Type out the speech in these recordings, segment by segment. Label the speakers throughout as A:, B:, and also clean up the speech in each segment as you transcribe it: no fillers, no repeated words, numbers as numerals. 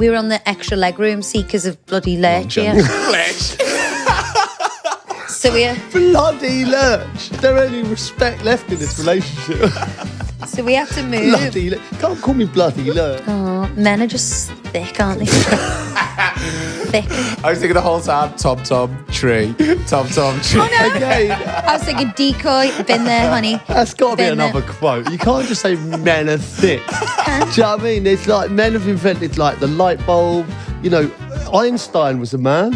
A: We were on the extra legroom seat because of bloody lurch here. So we
B: bloody lurch. There any respect left in this relationship.
A: So we have to move.
B: Bloody lurch. Can't call me bloody lurch.
A: Oh, men are just thick, aren't they? Thick.
C: I was thinking the whole time, Tom tree. Tom tree.
A: Oh, no.
B: Again,
A: I was thinking decoy. Been there, honey.
B: that's got to be
A: Been there.
B: another quote. You can't just say men are thick. Do you know what I mean? It's like men have invented like the light bulb. You know, Einstein was a man.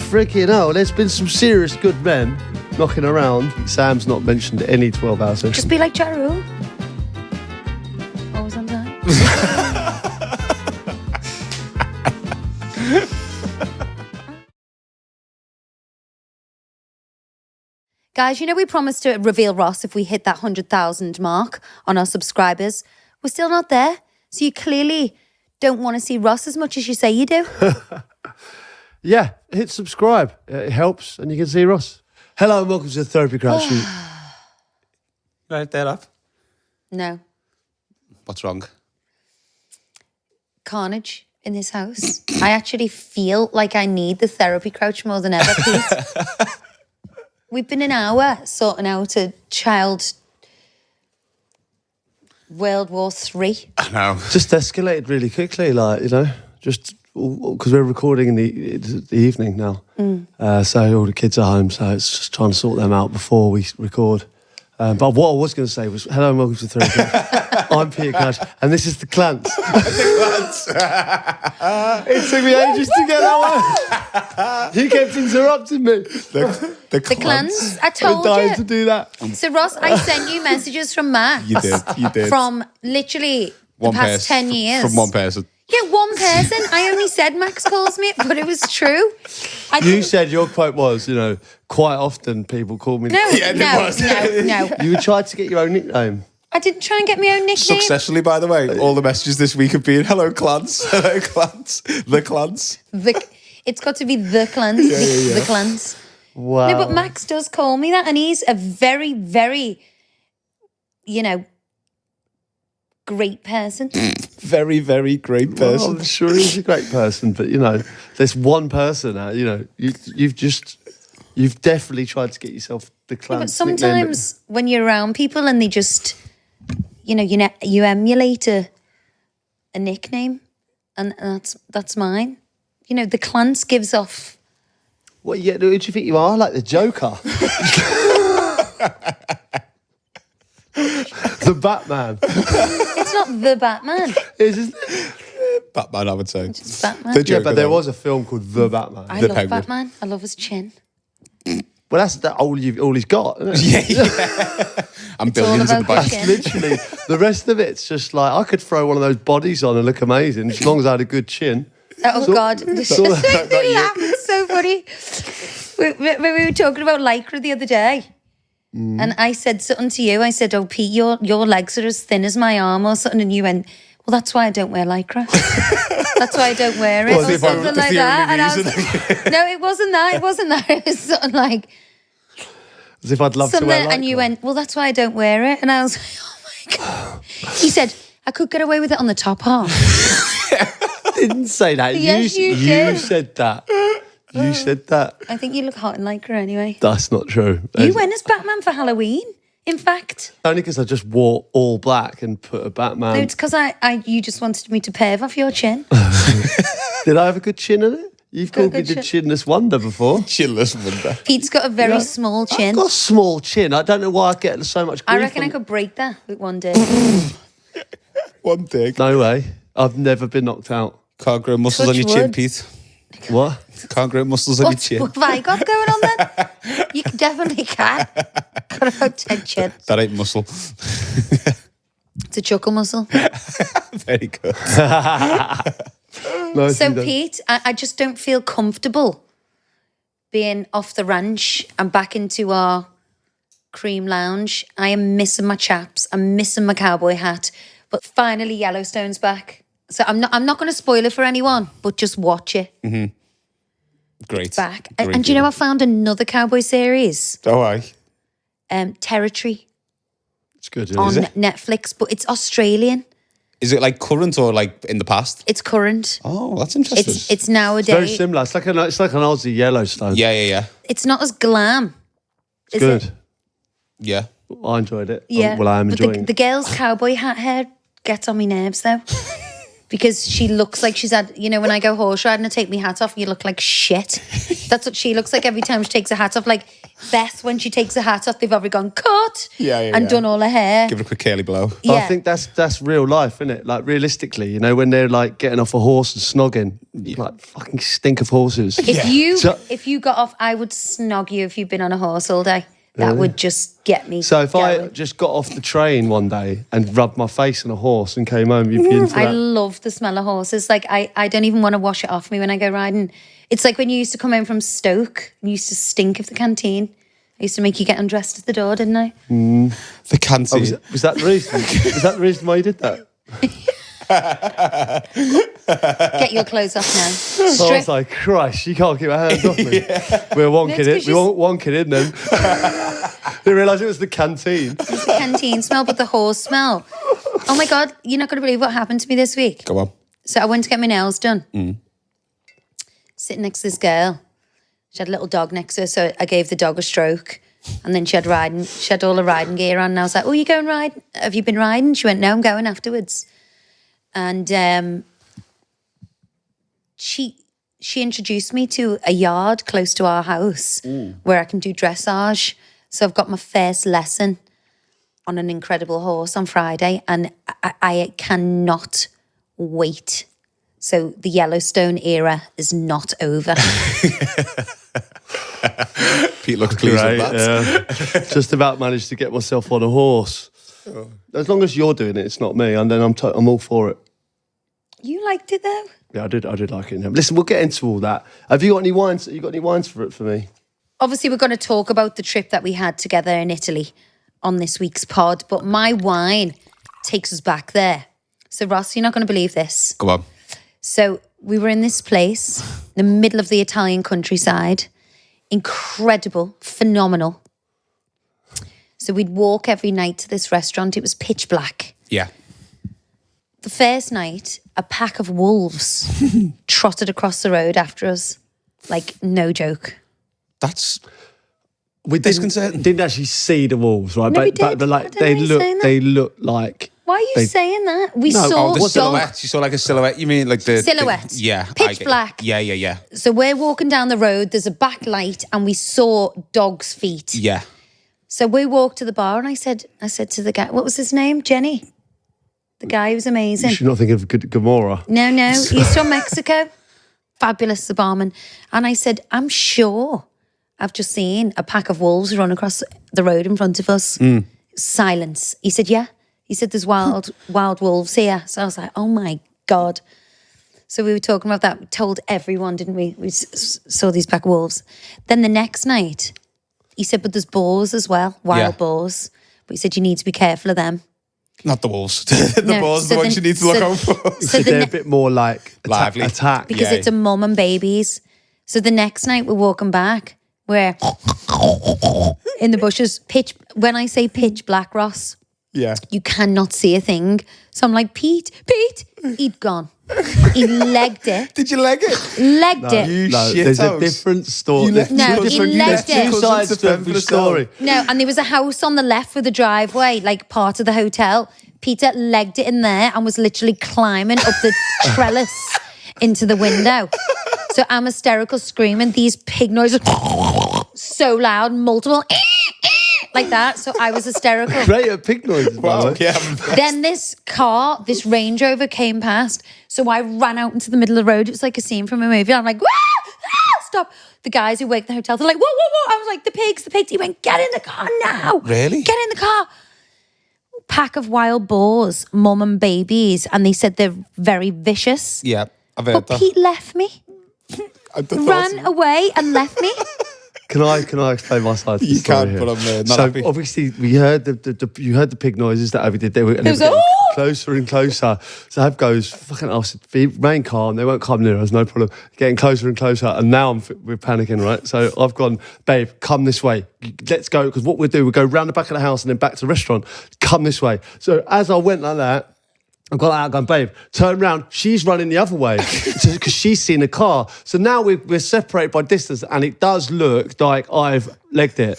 B: Freaking hell, there's been some serious good men knocking around. Sam's not mentioned any 12-hour session.
A: Just be like Ja Rule. Always on time. Guys, you know we promised to reveal Ross if we hit that 100,000 mark on our subscribers. We're still not there. So you clearly don't want to see Ross as much as you say you do.
B: Yeah, hit subscribe. It helps, and you can see Ross. Hello and welcome to the Therapy Crouch.
C: Right there up.
A: No.
C: What's wrong?
A: Carnage in this house. I actually feel like I need the therapy couch more than ever, Pete. We've been an hour sorting out a child World War III.
C: I know.
B: Just escalated really quickly, like, you know, just because we're recording in the evening now. So all the kids are home, so it's just trying to sort them out before we record. But what I was going to say was, hello and welcome to Therapy Crouch. I'm Peter Crouch, and this is the Clans. It took me ages to get that one. You kept interrupting me.
A: The clans. I
B: I'm
A: told
B: dying
A: you.
B: to do that.
A: So Ross, I sent you messages from Max.
C: You did.
A: From literally the past 10 years.
C: From one person.
A: Yeah, one person. I only said Max calls me, but it was true.
B: You said your quote was, you know, quite often people call me.
A: No,
C: Yeah, it was.
A: no.
B: You tried to get your own nickname.
A: I didn't try and get my own nickname.
C: Successfully, by the way. All the messages this week have been, hello, clans. Hello, clans. The clans.
A: It's got to be the clans. The clans.
B: Wow.
A: No, but Max does call me that, and he's a very, very, you know, great person.
C: Very, very great
B: Well,
C: person.
B: I'm sure he's a great person, but, you know, there's one person, you know, you've definitely tried to get yourself the Clans.
A: But sometimes when you're around people and they just, you know, you emulate a nickname, and that's mine. You know, the Clans gives off.
B: What, who do you think you are? Like the Joker? The Batman.
A: It's not the Batman.
B: Isn't it?
C: Batman, I would say.
A: It's Batman.
C: The
B: Yeah,
C: Joker,
B: but there
C: though.
B: was a film called The Batman.
A: I
C: The
A: love
C: Penguin.
A: Batman. I love his chin.
B: Well, that's all he's got, isn't it?
C: Yeah. And
A: all
C: billions in the
A: about
C: bank.
A: the
B: That's literally, the rest of it's just like, I could throw one of those bodies on and look amazing as long as I had a good chin.
A: Oh,
B: So-
A: God.
B: so-
A: They laugh. It's so funny. We were talking about Lycra the other day. And I said something to you. I said, oh, Pete, your legs are as thin as my arm or something. And you went, well, that's why I don't wear Lycra. That's why I don't wear it.
C: Well,
A: or something like that. And I was, no, it wasn't that. It wasn't that. It was something like
B: As if I'd love to
A: something.
B: wear
A: And you went, well, that's why I don't wear it. And I was like, oh, my God. He said, I could get away with it on the top half.
B: I didn't say that.
A: Yes, you
B: You
A: did.
B: said that. You said that.
A: I think you look hot in Lycra anyway.
B: That's not true.
A: You went as Batman for Halloween, in fact.
B: Only because I just wore all black and put a Batman.
A: No, it's because you just wanted me to perv off your chin.
B: Did I have a good chin in it? You've
A: Got a
B: called me
A: good
B: the
A: chin.
B: chinless wonder before.
C: Chinless wonder.
A: Pete's got a very small chin.
B: I've got a small chin. I don't know why I get so much grief.
A: I reckon I
B: on-
A: could break that with one day.
C: One thing.
B: No way. I've never been knocked out.
C: Can't grow muscles on your
A: Touch
C: chin,
A: wood.
C: Pete.
B: What?
C: Can't grow muscles on your
A: What
C: chin.
A: have I got going on then? You definitely can. Got about 10 chin.
C: That ain't muscle.
A: It's a chuckle muscle.
C: Very good.
B: No,
A: So,
B: you don't.
A: Pete, I just don't feel comfortable being off the ranch and back into our cream lounge. I am missing my chaps. I'm missing my cowboy hat. But finally, Yellowstone's back. So I'm not going to spoil it for anyone, but just watch it.
C: Great.
A: Back.
C: Great
A: And do you know
C: deal.
A: I found another cowboy series?
C: Oh, aye.
A: Territory
B: It's good,
A: on
B: isn't it?
A: Netflix, but it's Australian.
C: Is it like current or like in the past?
A: It's current.
C: Oh, that's interesting.
A: It's nowadays.
B: Very similar. It's like an Aussie Yellowstone.
C: Yeah.
A: It's not as glam.
B: It's good.
A: It?
C: Yeah.
B: I enjoyed it.
A: Yeah.
B: Well, I am
A: but
B: enjoying
A: the girl's cowboy hat hair gets on my nerves though. Because she looks like she's had, when I go horse riding and I take my hat off, you look like shit. That's what she looks like every time she takes her hat off. Like Beth, when she takes her hat off, they've already gone cut and done all her hair.
C: Give it a quick curly blow.
B: But I think that's real life, isn't it? Like realistically, when they're like getting off a horse and snogging, like fucking stink of horses.
A: If you got off, I would snog you if you've been on a horse all day. That would just get me.
B: So if
A: going.
B: I just got off the train one day and rubbed my face on a horse and came home, you'd be into that.
A: I love the smell of horses. Like I don't even want to wash it off me when I go riding. It's like when you used to come home from Stoke and you used to stink of the canteen. I used to make you get undressed at the door, didn't I?
C: The canteen.
B: Was that the reason? Was that the reason why you did that?
A: Get your clothes off now.
B: So I was like, Christ, you can't keep her hands off me. We were wonking in then. Didn't realise it was the canteen.
A: It's the canteen smell, but the horse smell. Oh my God, you're not going to believe what happened to me this week.
C: Go on.
A: So I went to get my nails done. Sitting next to this girl. She had a little dog next to her, so I gave the dog a stroke. And then she had all the riding gear on. And I was like, oh, you going riding? Have you been riding? She went, no, I'm going afterwards. And she introduced me to a yard close to our house where I can do dressage. So I've got my first lesson on an incredible horse on Friday, and I cannot wait. So the Yellowstone era is not over.
C: Pete looks pleased with that.
B: Yeah. Just about managed to get myself on a horse. As long as you're doing it, it's not me, and then I'm all for it.
A: You liked it though?
B: Yeah, I did like it. Listen, we'll get into all that. Have you got any wines? You got any wines for me?
A: Obviously, we're going to talk about the trip that we had together in Italy on this week's pod, but my wine takes us back there. So Ross, you're not going to believe this.
C: Go on.
A: So we were in this place, the middle of the Italian countryside. Incredible, phenomenal. So we'd walk every night to this restaurant. It was pitch black.
C: Yeah.
A: The first night, a pack of wolves trotted across the road after us. Like, no joke.
C: That's
B: we didn't actually see the wolves, right?
A: No, we
B: but
A: did.
B: like they look like.
A: Why are you saying that? We saw
C: the silhouette. You saw like a silhouette. You mean like the
A: silhouette?
C: Yeah,
A: pitch black.
C: Yeah.
A: So we're walking down the road. There's a backlight, and we saw dogs' feet.
C: Yeah.
A: So we walked to the bar, and I said to the guy, what was his name? Jenny. The guy was amazing.
B: You should not think of Gomorrah.
A: No, he's from Mexico. Fabulous, the barman. And I said, I'm sure I've just seen a pack of wolves run across the road in front of us. Silence. He said, yeah. He said, there's wild wolves here. So I was like, oh my God. So we were talking about that. We told everyone, didn't we? We saw these pack of wolves. Then the next night, he said, but there's boars as well, wild boars. But he said, you need to be careful of them.
C: Not the wolves. The boars, the ones you need to look out for.
B: So they're a bit more like
C: lively.
B: Attack.
A: Because it's a mum and babies. So the next night we're walking back, we're in the bushes, when I say pitch black, Ross, you cannot see a thing. So I'm like, Pete, he'd gone. He legged it.
C: Did you leg it?
A: Legged it.
C: You
B: there's a different story.
A: No, he legged it.
B: Two sides to every story.
A: No, and there was a house on the left with a driveway, like part of the hotel. Peter legged it in there and was literally climbing up the trellis into the window. So I'm hysterical, screaming, these pig noises, so loud, multiple, like that. So I was hysterical.
B: Great at pig noises, by the way.
C: Yeah.
A: Then this Range Rover came past. So I ran out into the middle of the road. It was like a scene from a movie. I'm like, stop. The guys who work the hotel, they're like, whoa. I was like, the pigs. He went, get in the car now.
C: Really?
A: Get in the car. Pack of wild boars, mum and babies. And they said they're very vicious.
C: Yeah, I've heard
A: but
C: that.
A: Pete left me. Ran away and left me.
B: Can I explain my side of the
C: You
B: story
C: can,
B: here?
C: but I'm not
B: so
C: happy.
B: Obviously we heard you heard the pig noises that Abby did. They were getting closer and closer. So Ab goes, fucking I said, remain calm. They won't come near us, no problem. Getting closer and closer, and now we're panicking, right? So I've gone, babe, come this way. Let's go, because what we'll do, we'll go round the back of the house and then back to the restaurant. Come this way. So as I went like that, I've got out going, babe, turn round. She's running the other way because she's seen a car. So now we're separated by distance and it does look like I've legged it.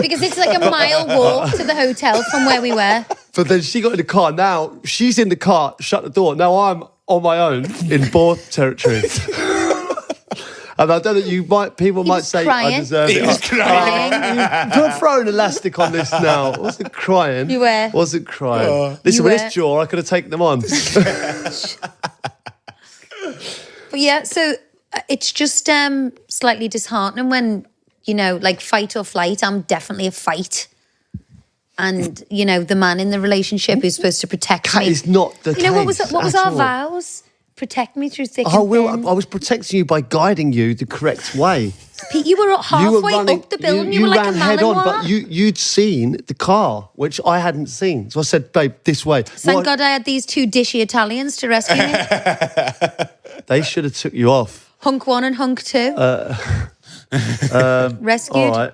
A: Because it's like a mile walk to the hotel from where we were.
B: But then she got in the car. Now she's in the car, shut the door. Now I'm on my own in boar territory. And I don't know, people might say
A: crying.
B: I deserve it.
C: He was crying.
B: Don't throw an elastic on this now. I wasn't crying.
A: You were.
B: Wasn't crying. Listen,
A: You
B: with
A: were.
B: this jaw, I could have taken them on.
A: But yeah, so it's just slightly disheartening when, like fight or flight, I'm definitely a fight. And, the man in the relationship who's supposed to protect me.
B: That is not the case.
A: What was
B: at
A: our
B: all.
A: vows? Protect me through thick
B: Oh,
A: and
B: Will,
A: thin.
B: I was protecting you by guiding you the correct way.
A: Pete, you were halfway
B: running,
A: up the building. You
B: you
A: were like
B: ran
A: a
B: head on,
A: Malinois.
B: but you'd seen the car, which I hadn't seen. So I said, babe, this way.
A: Thank God I had these two dishy Italians to rescue me.
B: They should have took you off.
A: Hunk 1 and hunk 2. Rescued.
B: All right.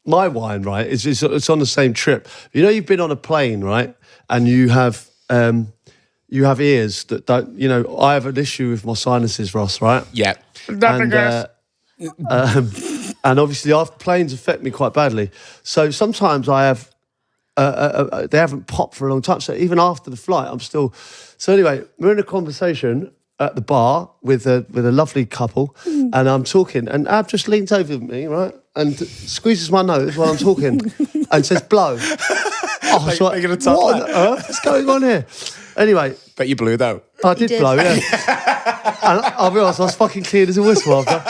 B: My wine, right, it's on the same trip. You've been on a plane, right, and you have ears that don't. I have an issue with my sinuses, Ross, right?
C: Yeah.
B: And obviously, planes affect me quite badly. So sometimes I have. They haven't popped for a long time. So even after the flight, I'm still. So anyway, we're in a conversation at the bar with a lovely couple, and I'm talking, and Ab just leans over me, right, and squeezes my nose while I'm talking, and says, "Blow." Oh, so
C: making a top
B: what on earth is going on here? Anyway,
C: Bet you blew though.
B: I did
A: did.
B: blow, yeah. And I'll be honest, I was fucking clean as a whistle after.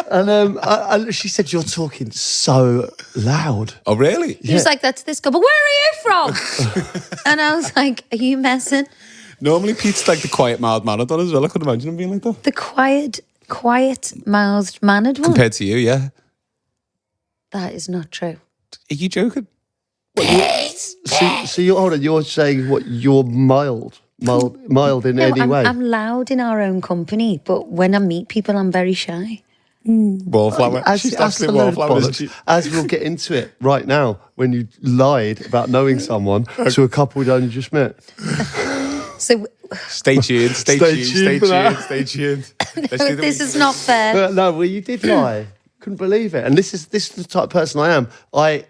B: And she said, "You're talking so loud."
C: Oh, really?
A: He was like that to this couple. Where are you from? And I was like, are you messing?
C: Normally Pete's like the quiet, mild mannered one as well. I couldn't imagine him being like that.
A: The quiet-mouthed, mannered one?
C: Compared to you, yeah.
A: That is not true.
C: Are you joking?
B: So you're saying what? You're mild in any way.
A: I'm loud in our own company, but when I meet people, I'm very shy.
C: Wallflower. She's
B: That's
C: actually
B: a load of
C: wallflower, isn't
B: bollocks.
C: she?
B: As we'll get into it right now, when you lied about knowing someone to a couple you'd only just met.
A: So
C: Stay tuned. Stay
B: Stay
C: tuned.
B: tuned
C: Stay
B: for that.
C: tuned. Stay tuned. Let's do the
A: this
C: week.
A: is not fair.
B: No, well, you did lie. Couldn't believe it. And this is the type of person I am. I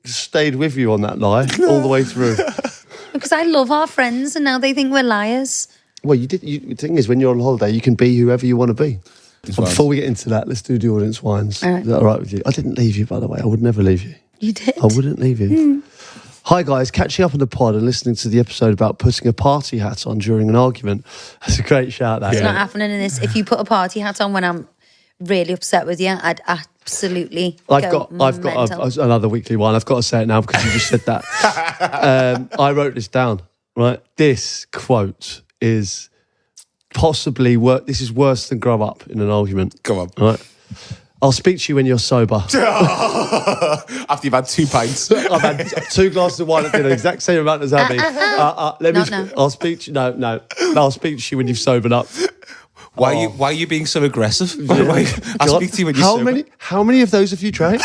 B: stayed with you on that lie all the way through.
A: Because I love our friends and now they think we're liars.
B: Well, you did. The thing is, when you're on holiday, you can be whoever you want to be. And before we get into that, let's do the audience wines.
A: All right.
B: Is that all right with you? I didn't leave you, by the way. I would never leave you.
A: You did?
B: I wouldn't leave you. Hi guys, catching up on the pod and listening to the episode about putting a party hat on during an argument. That's a great shout, that.
A: It's not happening in this. If you put a party hat on when I'm really upset with you, I'd absolutely
B: I've
A: go
B: got
A: mental.
B: another weekly one. I've got to say it now because you just said that. I wrote this down, right? This quote is possibly this is worse than grow up in an argument.
C: Come on.
B: Right? I'll speak to you when you're sober.
C: After you've had 2 pints.
B: I've had 2 glasses of wine at dinner, exact same amount as Abby.
A: No.
B: I'll speak to you. No. I'll speak to you when you've sobered up.
C: Why are you being so aggressive? I'll speak to you when you're sober.
B: How many of those have you tried?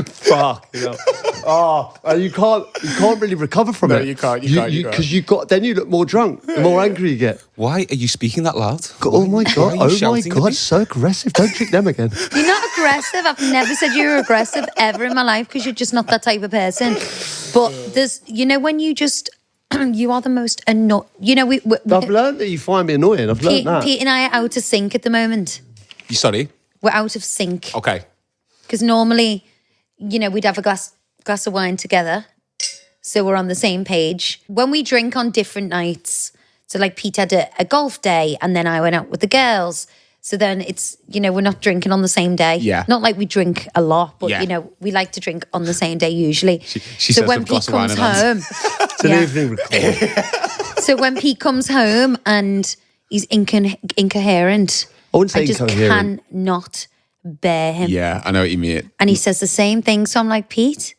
B: Fuck. And you can't really recover from it.
C: You can't.
B: Because then you look more drunk, the more angry you get.
C: Why are you speaking that loud?
B: Oh my
C: Why
B: god!
C: are you
B: Oh my
C: shouting at me?
B: god! So aggressive! Don't drink them again.
A: You're not aggressive. I've never said you were aggressive ever in my life because you're just not that type of person. But there's, when you just, you are the most annoying.
B: I've learned that you find me annoying. I've learned that.
A: Pete and I are out of sync at the moment.
C: You sorry?
A: We're out of sync.
C: Okay.
A: Because normally, we'd have a glass of wine together. So we're on the same page. When we drink on different nights, so like Pete had a golf day and then I went out with the girls. So then it's, we're not drinking on the same day.
C: Yeah.
A: Not like we drink a lot, but,
C: Yeah.
A: we like to drink on the same day usually.
C: She
A: so
C: says
A: when
C: with a
A: Pete
C: glass of wine
A: comes
C: in hand.
A: home,
B: It's an evening record.
A: so when Pete comes home and he's incoherent,
B: I wouldn't say
A: I just
B: incoherent.
A: cannot bear him.
C: Yeah, I know what you mean.
A: And he says the same thing. So I'm like, Pete,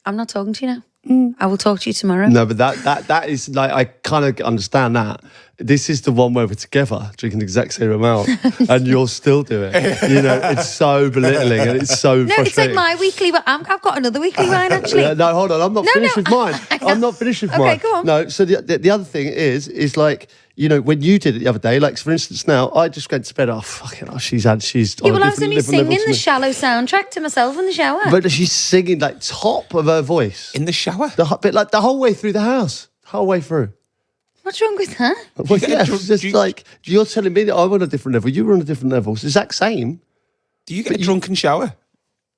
A: I'm not talking to you now. I will talk to you tomorrow.
B: No, but that is like, I kind of understand that. This is the one where we're together drinking the exact same amount and you'll still do it. You know, it's so belittling and it's so
A: No,
B: frustrating.
A: it's like my weekly wine. I've got another weekly wine, actually.
B: Yeah, no, hold on. I'm not finished with mine. I'm not finished with mine.
A: Okay, go on.
B: No, so the other thing is like, you know, when you did it the other day, like for instance, now I just went to bed. Oh, fucking hell, she's
A: Yeah,
B: on
A: well,
B: a
A: I was
B: different
A: only
B: level
A: singing
B: to
A: the
B: me.
A: Shallow soundtrack to myself in the shower.
B: But she's singing like top of her voice.
C: In the shower?
B: But like the whole way through the house. Whole way through.
A: What's wrong with that?
B: Well, yeah, it's just like, you're telling me that I'm on a different level. You were on a different level. It's the exact same.
C: Do you get a drunken shower?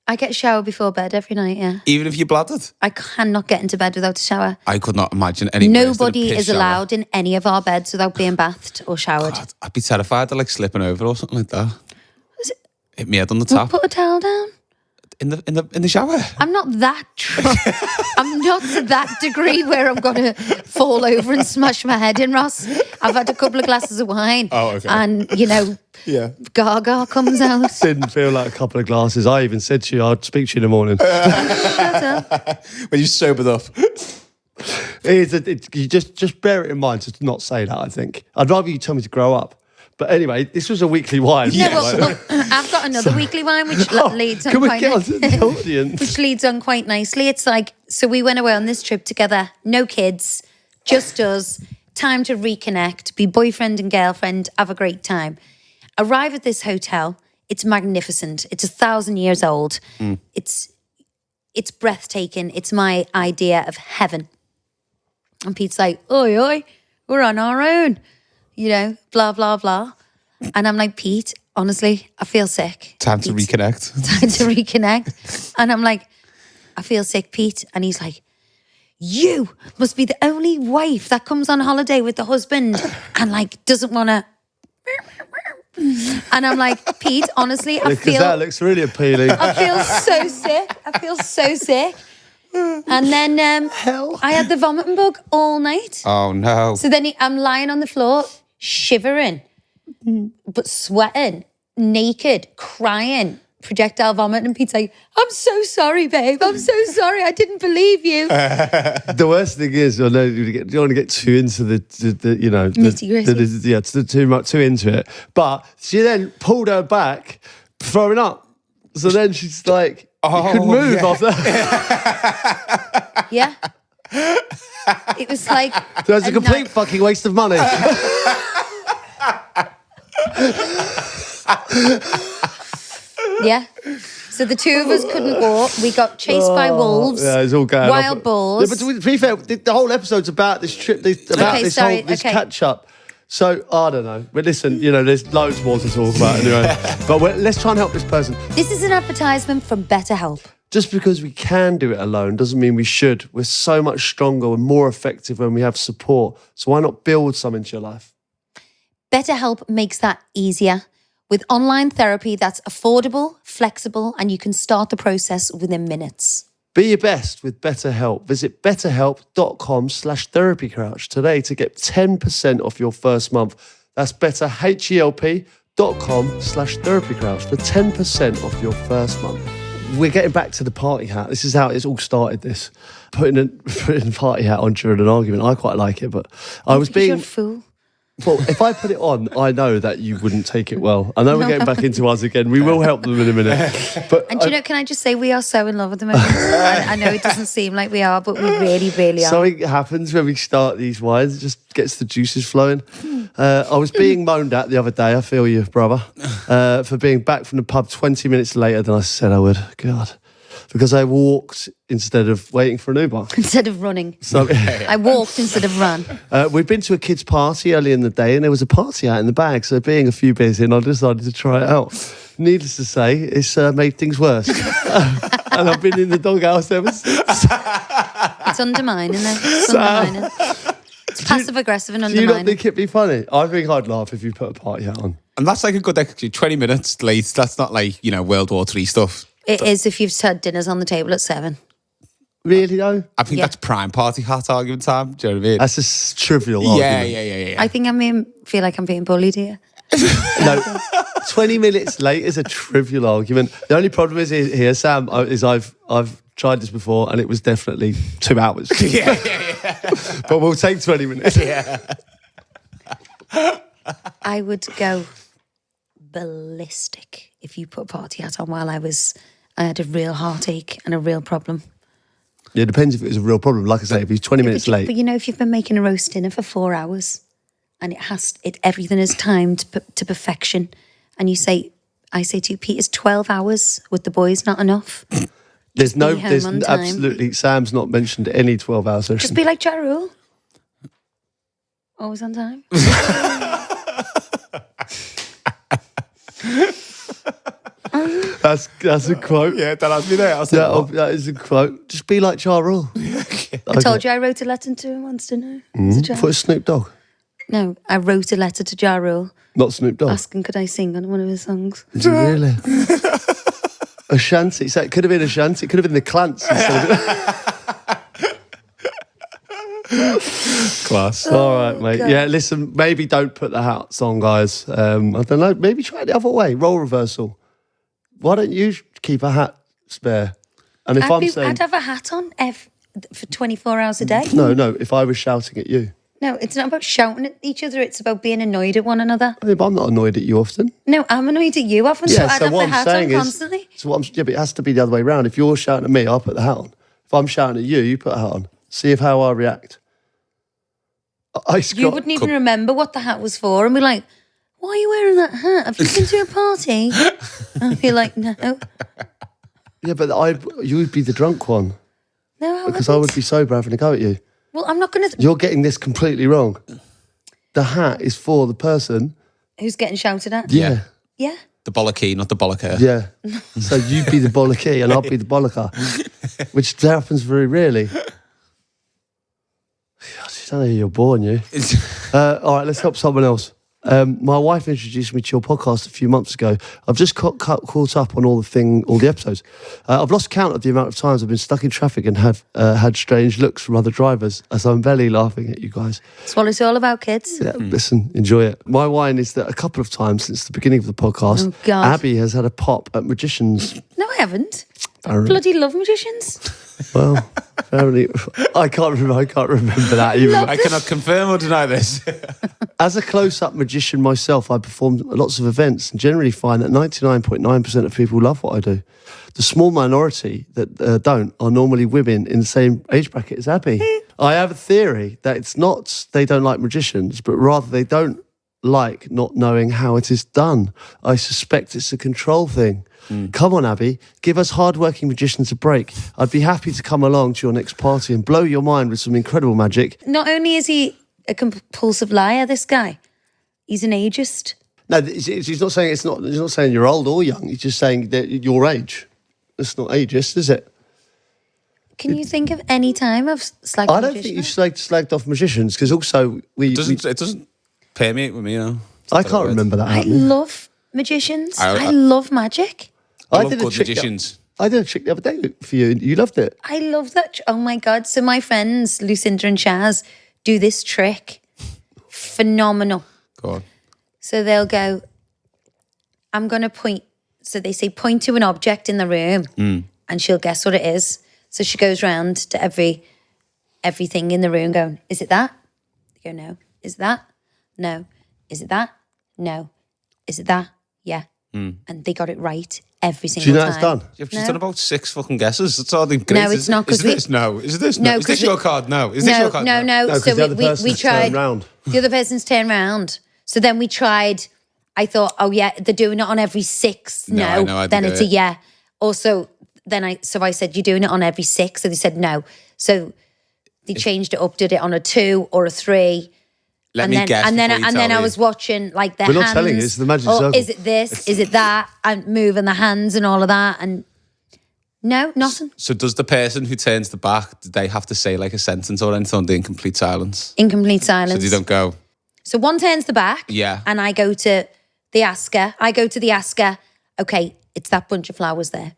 A: I get a shower before bed every night, yeah.
C: Even if you're bladdered?
A: I cannot get into bed without a shower.
C: I could not imagine any worse than a
A: Nobody
C: piss
A: is
C: shower.
A: allowed in any of our beds without being bathed or showered.
C: God, I'd be terrified of like slipping over or something like that.
A: Is it-
C: Hit me head on the
A: Well,
C: tap.
A: put a towel down.
C: In the shower.
A: I'm not that drunk. I'm not to that degree where I'm going to fall over and smash my head in, Ross. I've had a couple of glasses of wine.
C: Oh, okay.
A: And, you know,
C: Yeah.
A: Gaga comes out.
B: Didn't feel like a couple of glasses. I even said to you, I'd speak to you in the morning.
A: Shut up.
C: When you sobered up.
B: You just bear it in mind to not say that, I think. I'd rather you tell me to grow up. But anyway, this was a weekly wine.
A: No, well, I've got another weekly wine which leads on
B: Can we
A: quite
B: get on to the audience?
A: which leads on quite nicely. It's like, so we went away on this trip together, no kids, just us, time to reconnect, be boyfriend and girlfriend, have a great time. Arrive at this hotel. It's magnificent. It's 1,000 years old. It's breathtaking. It's my idea of heaven. And Pete's like, oi, oi, we're on our own. You know, blah, blah, blah. And I'm like, Pete, honestly, I feel sick.
C: Time to
A: Pete,
C: reconnect.
A: Time to reconnect. And I'm like, I feel sick, Pete. And he's like, you must be the only wife that comes on holiday with the husband and like doesn't want to. And I'm like, Pete, honestly, I
B: Because that looks really appealing.
A: I feel so sick. I feel so sick. And then I had the vomiting bug all night.
C: Oh, no.
A: So then I'm lying on the floor, shivering, but sweating, naked, crying, projectile vomit. And Pete's like, I'm so sorry, babe. I'm so sorry. I didn't believe you.
B: The worst thing is, I know you don't want to get too into the you know,
A: Nitty-gritty.
B: Yeah, too into it. But she then pulled her back, throwing up. So then she's like, you could move
C: yeah.
B: off that.
A: Yeah. It was like.
B: So it's a complete fucking waste of money.
A: Yeah. So the two of us couldn't walk. We got chased by wolves.
B: Yeah, it's all going
A: Wild
B: off.
A: boars.
B: Yeah, but to be fair, the whole episode's about this trip, about
A: Okay,
B: this
A: sorry,
B: whole this
A: okay.
B: catch up. So I don't know, but listen, you know, there's loads more to talk about anyway. But let's try and help this person.
A: This is an advertisement from BetterHelp.
B: Just because we can do it alone doesn't mean we should. We're so much stronger and more effective when we have support. So why not build some into your life?
A: BetterHelp makes that easier. With online therapy that's affordable, flexible, and you can start the process within minutes.
B: Be your best with BetterHelp. Visit betterhelp.com/therapycrouch today to get 10% off your first month. That's betterhelp.com/therapycrouch for 10% off your first month. We're getting back to the party hat. This is how it's all started, this. Putting a party hat on during an argument. I quite like it, but I was
A: Because you're a
B: being...
A: fool.
B: Well, if I put it on, I know that you wouldn't take it well. I know we're getting back into us again. We will help them in a minute. But
A: And do you know, can I just say we are so in love at the moment? I know it doesn't seem like we are, but we really, really are.
B: something happens when we start these wines. It just gets the juices flowing. I was being moaned at the other day. I feel you, brother, for being back from the pub 20 minutes later than I said I would. God. Because I walked instead of waiting for an Uber.
A: Instead of running.
B: So
A: I walked instead of ran.
B: we'd been to a kid's party early in the day and there was a party out in the bag. So being a few beers in, I decided to try it out. Needless to say, it's made things worse. And I've been in the doghouse ever since.
A: It's undermining it. It's undermining. It's passive aggressive and
B: Do you not
A: undermining.
B: think it'd be funny? I think I'd laugh if you put a party hat on.
C: And that's like a good actually 20 minutes late. That's not like, you know, World War III stuff.
A: It is if you've had dinners on the table at 7.
B: Really though?
C: I think
A: Yeah.
C: that's prime party hat argument time. Do you know what I mean?
B: That's a trivial
C: yeah,
B: argument.
C: yeah.
A: I think feel like I'm being bullied here.
B: No, 20 minutes late is a trivial argument. The only problem is here, Sam, is I've tried this before and it was definitely 2 hours.
C: Yeah.
B: But we'll take 20 minutes.
C: Yeah.
A: I would go ballistic if you put a party hat on while I had a real heartache and a real problem.
B: Yeah, it depends if it was a real problem. Like I say, if he's 20 minutes late.
A: But if you've been making a roast dinner for 4 hours and everything is timed to perfection, and I say to you, Pete, is 12 hours with the boys not enough?
B: There's
A: on time.
B: absolutely, Sam's not mentioned any 12-hour session.
A: Just be like Ja Rule. Always on time.
B: That's a quote.
C: Yeah, that has me there. I was like, what?
B: That is a quote. Just be like Ja Rule.
A: I told you I wrote a letter to him once, didn't I?
B: Put a Snoop Dogg.
A: No, I wrote a letter to Ja Rule
B: Not Snoop Dogg.
A: asking could I sing on one of his songs.
B: Did you really? A shanty. So it could have been a shanty. It could have been the Clans.
C: Class.
B: All right, mate.
A: God.
B: Yeah, listen, maybe don't put the hats on, guys. I don't know. Maybe try it the other way. Role reversal. Why don't you keep a hat spare? And if
A: I'd have a hat on for 24 hours a day.
B: No, if I was shouting at you.
A: No, it's not about shouting at each other. It's about being annoyed at one another.
B: I mean, but I'm not annoyed at you often.
A: No, I'm annoyed at you often, so I'd have the hat on constantly.
B: But it has to be the other way around. If you're shouting at me, I'll put the hat on. If I'm shouting at you, you put a hat on. See how I react.
A: You wouldn't even remember what the hat was for and be like, why are you wearing that hat? Have you been to a party? And I'd be like, no.
B: Yeah, but you would be the drunk one.
A: No,
B: Because I would be sober having a go at you.
A: Well, I'm not going to...
B: You're getting this completely wrong. The hat is for the person.
A: Who's getting shouted at?
B: Yeah.
A: Yeah.
C: The bollocky, not the bollocker.
B: Yeah. So you'd be the bollocky and I'll be the bollocker, which happens very rarely. I don't know who you're born, you. All right, let's help someone else. My wife introduced me to your podcast a few months ago. I've just caught up on all the episodes. I've lost count of the amount of times I've been stuck in traffic and have had strange looks from other drivers as I'm barely laughing at you guys.
A: That's what it's all about, kids.
B: Yeah, listen, enjoy it. My wine is that a couple of times since the beginning of the podcast,
A: Oh, God.
B: Abby has had a pop at magicians.
A: No, I haven't.
B: Apparently.
A: Bloody love magicians.
B: Well, apparently, I can't remember that even.
C: I cannot confirm or deny this.
B: As a close-up magician myself, I performed lots of events and generally find that 99.9% of people love what I do. The small minority that don't are normally women in the same age bracket as Abby. I have a theory that it's not they don't like magicians, but rather they don't like not knowing how it is done. I suspect it's a control thing. Come on, Abby, give us hard-working magicians a break. I'd be happy to come along to your next party and blow your mind with some incredible magic.
A: Not only is he a compulsive liar, this guy, he's an ageist.
B: No, he's not saying he's not saying you're old or young. He's just saying that your age. It's not ageist, is it?
A: Can you think of any time I've slagged
B: I
A: a
B: don't
A: magician
B: think you've slagged off magicians because also
C: It doesn't permeate with me, you know.
B: I can't remember that
A: I
B: happening.
A: love magicians.
C: I
A: I love magic.
C: I love
B: did a
C: good
B: trick
C: magicians.
B: I did a trick the other day for you. You loved it.
A: I love that. Oh my God. So my friends, Lucinda and Chaz, do this trick. Phenomenal.
C: Go on.
A: So they'll go, I'm going to point. So they say, point to an object in the room and she'll guess what it is. So she goes round to everything in the room going, is it that? They go, no. Is it that? No. Is it that? No. Is it that? Yeah. And they got it right every
B: Do you
A: single
B: know
A: time.
B: it's done?
C: You've just done about 6 fucking guesses. That's all the great.
A: No, it's not,
C: Is
A: 'cause we-
C: this? No. Is this?
A: No,
C: No. Is
A: 'cause
C: this your card? No. Is this your card?
A: No.
B: No, 'cause
A: So
B: the other
A: we
B: person's
A: tried.
B: turned round.
A: The other person's turned round. So then we tried. I thought, oh yeah, they're doing it on every 6.
C: No, I know how to
A: then
C: do
A: it's a
C: it.
A: yeah. Also, I said, you're doing it on every 6. So they said no. So they changed it up, did it on a 2 or a 3.
C: Let me guess.
A: And then
C: before you
A: I
C: tell me.
A: was watching like their
B: We're
A: hands.
B: not telling you, it's the magic
A: Oh,
B: circle.
A: is it this? Is it that? And moving the hands and all of that. And no, nothing.
C: So does the person who turns the back, do they have to say like a sentence or anything in complete silence?
A: In complete
C: So
A: silence.
C: they don't go,
A: So one turns the back.
C: Yeah.
A: And I go to the asker. Okay, it's that bunch of flowers there.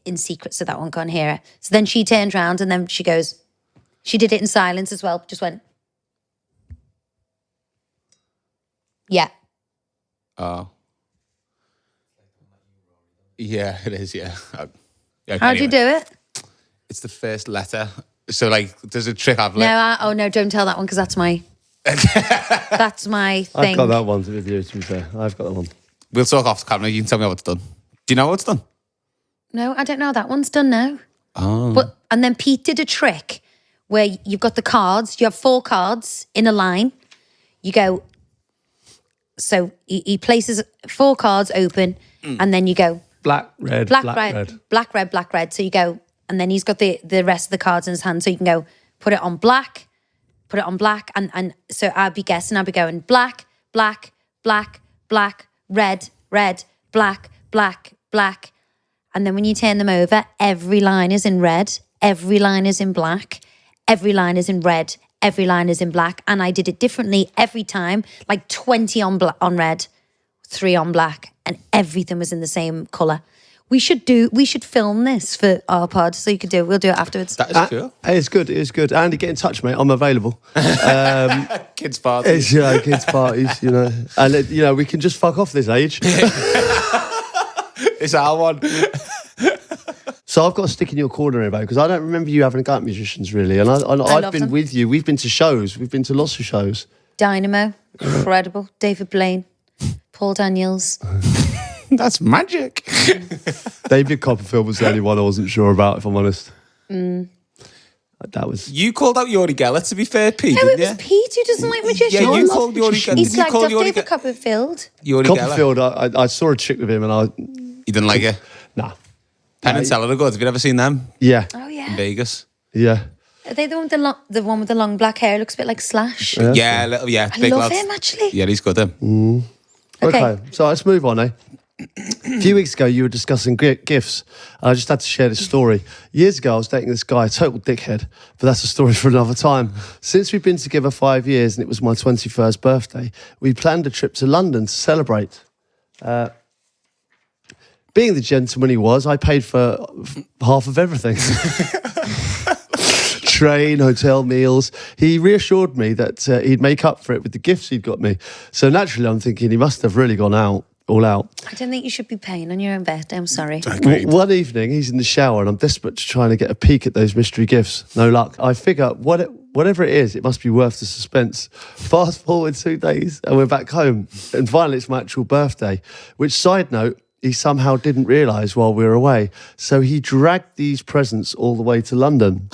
A: In secret, so that one can't hear her. So then she turned round and then she goes, she did it in silence as well. Just went, yeah.
C: oh. Yeah, it is, yeah.
A: How do you do it?
C: It's the first letter. So, like, there's a trick I've
A: No,
C: learned.
A: no, don't tell that one because that's my that's my thing.
B: I've got that one to review, to be fair. I've got that one.
C: We'll talk off the camera. You can tell me how it's done. Do you know how it's done?
A: No, I don't know. That one's done now.
C: Oh.
A: And then Pete did a trick where you've got the cards. You have 4 cards in a line. You go. So he places 4 cards open, and then you go
B: Black, red,
A: black, red, black, red, black, red. So you go, and then he's got the rest of the cards in his hand. So you can go put it on black, and so I'd be guessing. I'd be going black, black, black, black, red, red, black, black, black. And then when you turn them over, every line is in red, every line is in black, every line is in red, every line is in black. And I did it differently every time, like 20 on red, 3 on black, and everything was in the same colour. We should film this for our pod, so you could do it. We'll do it afterwards.
C: That is cool.
B: It's good. It's good. Andy, get in touch, mate. I'm available.
C: Kids' parties.
B: It's kids' parties, you know, and we can just fuck off this age.
C: It's our one.
B: So I've got to stick in your corner here, because I don't remember you having a go at musicians, really. And I've
A: love
B: been
A: them.
B: with you. We've been to shows. We've been to lots of shows.
A: Dynamo, incredible. David Blaine, Paul Daniels.
C: That's magic.
B: David Copperfield was the only one I wasn't sure about, if I'm honest. That was...
C: You called out Yuri Geller, to be fair, Pete,
A: No,
C: didn't
A: it was Pete who doesn't like magicians.
C: Yeah,
B: I
C: you
B: love
C: called Yuri
B: magicians.
C: Geller.
A: He's like David Copperfield.
C: Yuri Geller.
B: Copperfield, I saw a chick with him and
C: You didn't like it?
B: Nah.
C: Penn and Teller are good. Have you ever seen them?
B: Yeah.
A: Oh
C: In
A: yeah.
C: Vegas.
A: Are they the one with the one with the long black hair? Looks a bit like Slash.
C: Yeah,
A: I
C: big
A: love
C: lads.
A: him actually.
C: Yeah, he's good.
B: Okay, so let's move on, eh? A few weeks ago, you were discussing gifts. I just had to share this story. Years ago, I was dating this guy, a total dickhead, but that's a story for another time. Since we've been together 5 years and it was my 21st birthday, we planned a trip to London to celebrate. Being the gentleman he was, I paid for half of everything. Train, hotel, meals. He reassured me that he'd make up for it with the gifts he'd got me. So naturally, I'm thinking he must have really gone all out.
A: I don't think you should be paying on your own bet. I'm sorry.
B: One evening, he's in the shower and I'm desperate to try and get a peek at those mystery gifts. No luck. I figure whatever it is, it must be worth the suspense. Fast forward 2 days and we're back home. And finally, it's my actual birthday, which, side note, he somehow didn't realise while we were away. So he dragged these presents all the way to London.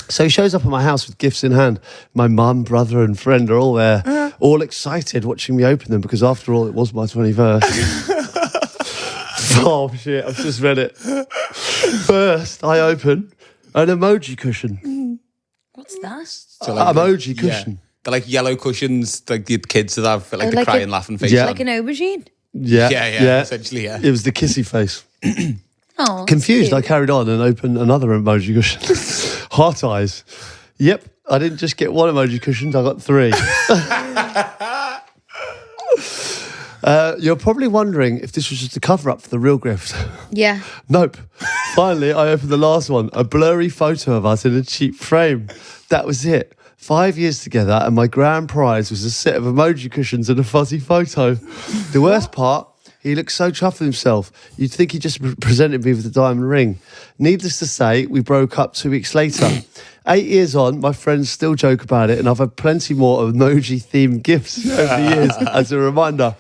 B: So he shows up at my house with gifts in hand. My mum, brother and friend are all there, all excited watching me open them, because after all, it was my 21st. Oh, shit, I've just read it. First, I open an emoji cushion.
A: What's that?
C: So
B: Emoji cushion.
C: They're like yellow cushions, like the kids that have like the
A: like
C: crying, laughing face.
B: Yeah.
A: Like an aubergine?
B: Yeah,
C: essentially, yeah.
B: It was the kissy face.
A: Oh,
B: Confused,
A: cute.
B: I carried on and opened another emoji cushion. Heart eyes. Yep, I didn't just get 1 emoji cushion, I got 3. You're probably wondering if this was just a cover-up for the real gift.
A: Yeah.
B: Nope. Finally, I opened the last one, a blurry photo of us in a cheap frame. That was it. 5 years together, and my grand prize was a set of emoji cushions and a fuzzy photo. The worst part, he looked so chuffed with himself. You'd think he just presented me with a diamond ring. Needless to say, we broke up 2 weeks later. 8 years on, my friends still joke about it, and I've had plenty more emoji-themed gifts over the years as a reminder.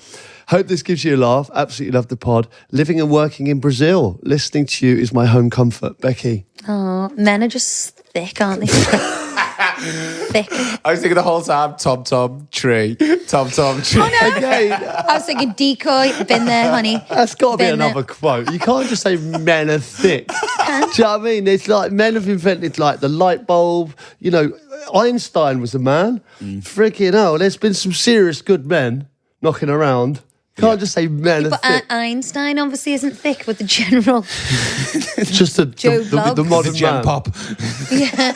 B: Hope this gives you a laugh. Absolutely love the pod. Living and working in Brazil. Listening to you is my home comfort. Becky.
A: Oh, men are just thick, aren't they? Thick.
C: I was thinking the whole time, Tom tree. Tom tree.
A: Oh, no.
B: Again,
A: I was thinking decoy. Been there, honey.
B: that's got to be
A: Been there.
B: another quote. You can't just say men are thick. Do you know what I mean? It's like men have invented like the light bulb. You know, Einstein was a man. Freaking hell, there's been some serious good men knocking around. Can't just say men are
A: But
B: thick.
A: Einstein obviously isn't thick, but the general.
B: It's just
A: Joe
B: the
A: Bloggs.
B: modern
C: The Gen
B: man.
C: Pop.
A: Yeah.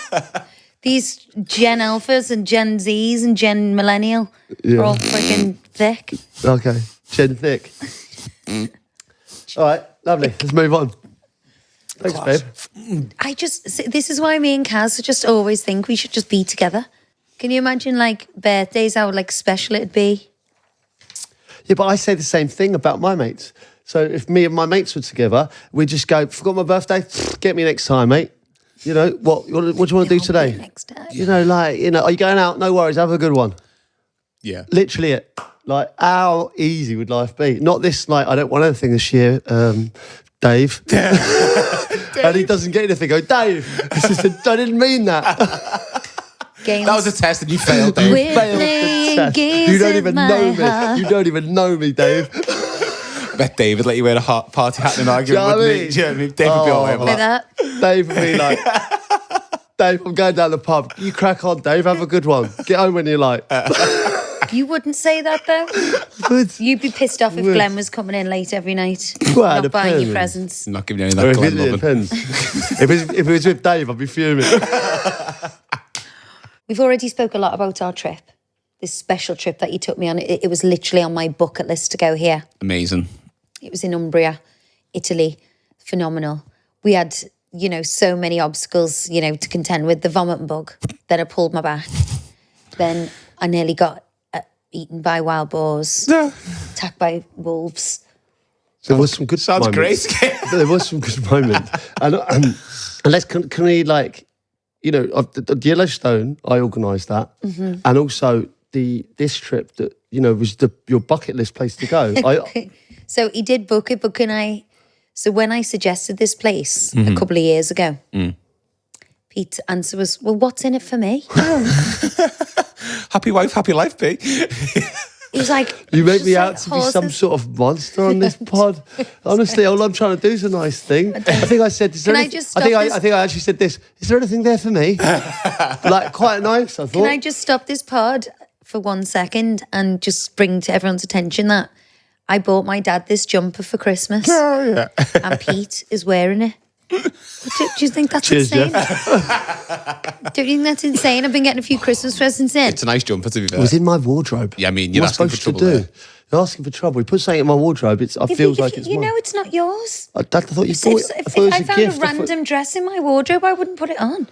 A: These Gen Alphas and Gen Zs and Gen Millennial are all freaking thick.
B: Okay, Gen thick. All right, lovely. Let's move on. Thanks, babe.
A: This is why me and Kaz just always think we should just be together. Can you imagine like birthdays, how like special it'd be?
B: Yeah, but I say the same thing about my mates. So if me and my mates were together, we'd just go, forgot my birthday? Get me next time, mate. You know, what do you want to do today?
A: Next day.
B: You know, like, you know, are you going out? No worries, have a good one.
C: Yeah.
B: Literally it. Like, how easy would life be? Not this, like, I don't want anything this year, Dave. And he doesn't get anything. Go, Dave, I didn't mean that.
A: Games.
C: That was a test and you failed, Dave.
A: We're
B: Failed the
A: playing
B: test.
A: games
B: You don't
A: in
B: even
A: my
B: know
A: heart.
B: me. You don't even know me, Dave.
C: I bet David let you wear a party hat and an argument,
B: Do you know what I
C: wouldn't he?
B: mean?
C: Do you know what I mean? David would be all over
A: Like
C: that.
A: that.
B: Dave would be like, Dave, I'm going down the pub. You crack on, Dave. Have a good one. Get home when you like.
A: You wouldn't say that though.
B: Would.
A: You'd be pissed off if
B: Would.
A: Glenn was coming in late every night,
B: Well, it
A: not buying you
B: depends.
A: presents.
C: I'm not giving you any
B: Or
C: of that
B: if
C: Glenn
B: it
C: loving.
B: depends. if it was with Dave, I'd be fuming.
A: We've already spoke a lot about our trip, this special trip that you took me on. It was literally on my bucket list to go here.
C: Amazing.
A: It was in Umbria, Italy. Phenomenal. We had, you know, so many obstacles, you know, to contend with. The vomiting bug. Then I pulled my back. Then I nearly got eaten by wild boars. Attacked by wolves.
B: There was some good
C: Sounds
B: moments.
C: great.
B: There was some good moments. And let's, can we, like, you know, the Yellowstone, I organised that.
A: Mm-hmm.
B: And also this trip that, you know, was your bucket list place to go.
A: So he did book it, but can I... So when I suggested this place a couple of years ago, Pete's answer was, well, what's in it for me?
C: Happy wife, happy life, P.
A: He was like...
B: You make
A: just
B: me
A: like
B: out to be some
A: horses.
B: sort of monster on this pod. Honestly, all I'm trying to do is a nice thing. I think I said, is there
A: Can I
B: anything-
A: just
B: I think
A: stop
B: I
A: this?
B: think I actually said this. Is there anything there for me? Like, quite nice, I thought.
A: Can I just stop this pod for 1 second and just bring to everyone's attention that I bought my dad this jumper for Christmas
C: Oh, yeah.
A: and Pete is wearing it. Do you think that's
B: Cheers,
A: insane?
B: Jeff.
A: Don't you think that's insane? I've been getting a few Christmas presents in.
C: It's a nice jumper, to be fair.
B: It was in my wardrobe.
C: Yeah, I mean, you're
B: What am I
C: asking for
B: supposed
C: trouble
B: to do? You're asking for trouble. You put something in my wardrobe, it feels like it's
A: you
B: mine.
A: know it's not yours.
B: I thought you
A: If,
B: thought,
A: if,
B: I
A: if
B: thought it was
A: I
B: a
A: found
B: gift.
A: a random dress in my wardrobe, I wouldn't put it on.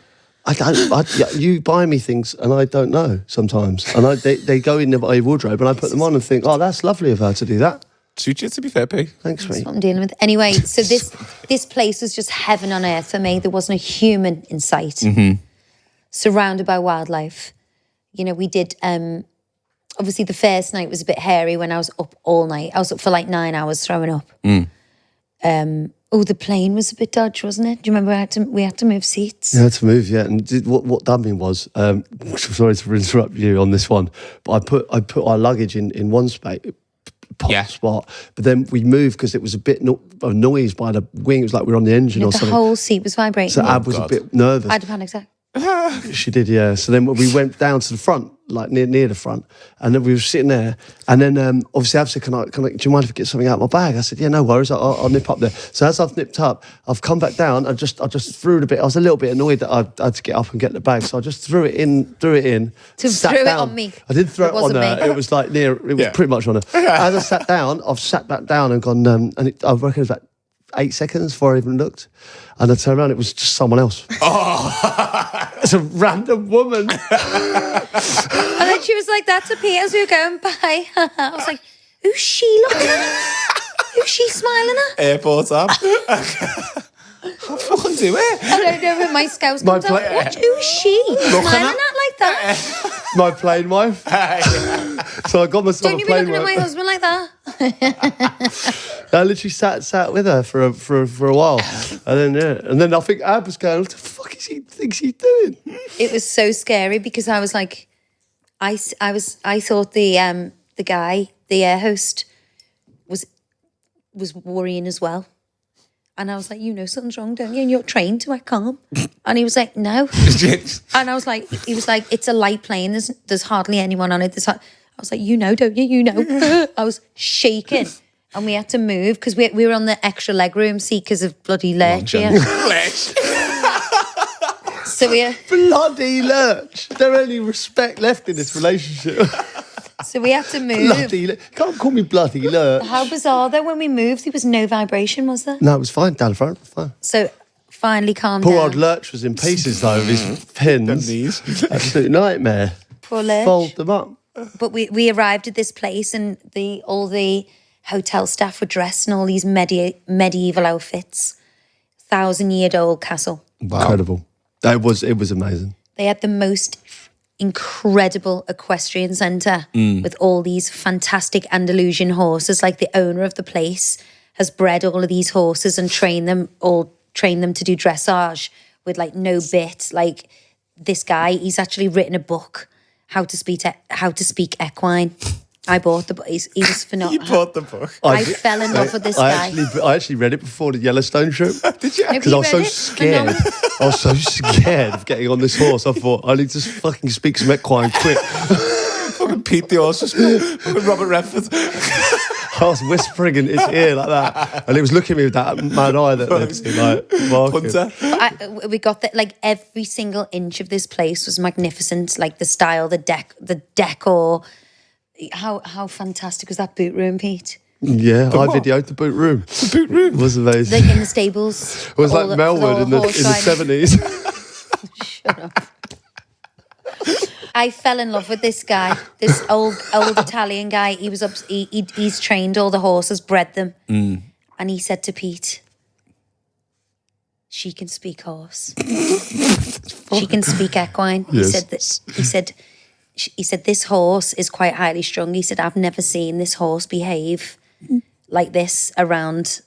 B: You buy me things and I don't know sometimes. And they go in my wardrobe and I put them on and think, oh, that's lovely of her to do that.
C: Suits you, to be fair, P.
B: Thanks,
A: That's
B: mate.
A: what I'm dealing with. Anyway, so this place was just heaven on earth for me. There wasn't a human in sight. Surrounded by wildlife. You know, we did, obviously the first night was a bit hairy when I was up all night. I was up for like 9 hours throwing up. The plane was a bit dodgy, wasn't it? Do you remember we had to move seats?
B: You had to move, yeah. And what done me was, sorry to interrupt you on this one, but I put our luggage in one spot, spot. But then we moved because it was a bit of noise by the wing. It was like we were on the engine or
A: The
B: something.
A: whole seat was vibrating.
B: So Ab was a bit nervous.
A: I had a panic attack.
B: She did, yeah. So then we went down to the front, like near the front, and then we were sitting there. And then obviously Ab said, "Can I? Do you mind if I get something out of my bag?" I said, "Yeah, no worries. I'll nip up there." So as I've nipped up, I've come back down. I just threw it a bit. I was a little bit annoyed that I had to get up and get the bag, so I just threw it in.
A: To
B: sat
A: throw it
B: down.
A: on me.
B: I didn't throw
A: It
B: it on
A: wasn't
B: her.
A: me.
B: It was like near. It was
C: Yeah.
B: pretty much on her. As I sat down, I've sat back down and gone. I reckon it was about 8 seconds before I even looked. And I turned around, it was just someone else. It's a random woman.
A: And then she was like, that's a Pete as we were going by. I was like, who's she looking at? Who's she smiling at?
C: Airport Ab. How fucking do it?
A: I don't know when my scouts
B: My
A: comes out.
B: pla-
A: Who's she smiling at like that?
B: My plane wife. So I got myself
A: Don't
B: a
A: you be
B: plane
A: looking at my
B: wife.
A: husband like that?
B: I literally sat with her for a while. And then I think Ab was going, what the fuck is he thinks he's doing?
A: It was so scary because I was like, I thought the guy, the air host, was worrying as well. And I was like, you know something's wrong, don't you? And you're trained to act calm. And he was like, no. And I was like, he was like, it's a light plane. There's hardly anyone on it. I was like, you know, don't you? You know. I was shaking. And we had to move because we were on the extra legroom seat because of bloody lurch here. So
B: Bloody lurch. There any respect left in this relationship.
A: we had to move.
B: Bloody lurch. Can't call me bloody lurch.
A: How bizarre though, when we moved, there was no vibration, was there?
B: No, it was fine. Down the front, fine.
A: So finally calmed
B: Poor
A: down.
B: old Lurch was in pieces though with his pins.
C: knees.
B: Absolute nightmare.
A: Poor Lurch.
B: Fold them up.
A: But we arrived at this place and all the hotel staff were dressed in all these medieval outfits. 1,000-year-old castle.
C: Wow.
B: Incredible. It was amazing.
A: They had the most incredible equestrian centre with all these fantastic Andalusian horses. Like the owner of the place has bred all of these horses and trained them to do dressage with like no bit. Like this guy, he's actually written a book, how to speak equine. I bought the book. He was phenomenal.
C: You bought the book.
A: I fell in love with this guy.
B: I actually read it before the Yellowstone trip.
C: Did you?
B: Because I was so scared. I was so scared of getting on this horse. I thought, I need to fucking speak some equine quick.
C: Fucking Pete the horse. Fucking Robert Redford.
B: I was whispering in his ear like that. And he was looking at me with that mad eye that looks like,
C: Punter.
A: We got that, like every single inch of this place was magnificent. Like the style, the decor. How fantastic was that boot room, Pete?
B: Yeah, I
C: what?
B: videoed the boot room.
C: The boot room.
B: It was amazing.
A: Like in the stables.
B: It was like Melwood in the 70s.
A: Shut up. I fell in love with this guy, this old Italian guy. He was he's trained all the horses, bred them, and he said to Pete, "She can speak horse. She can speak equine."
B: Yes.
A: He said that. He said this horse is quite highly strung. He said, "I've never seen this horse behave like this around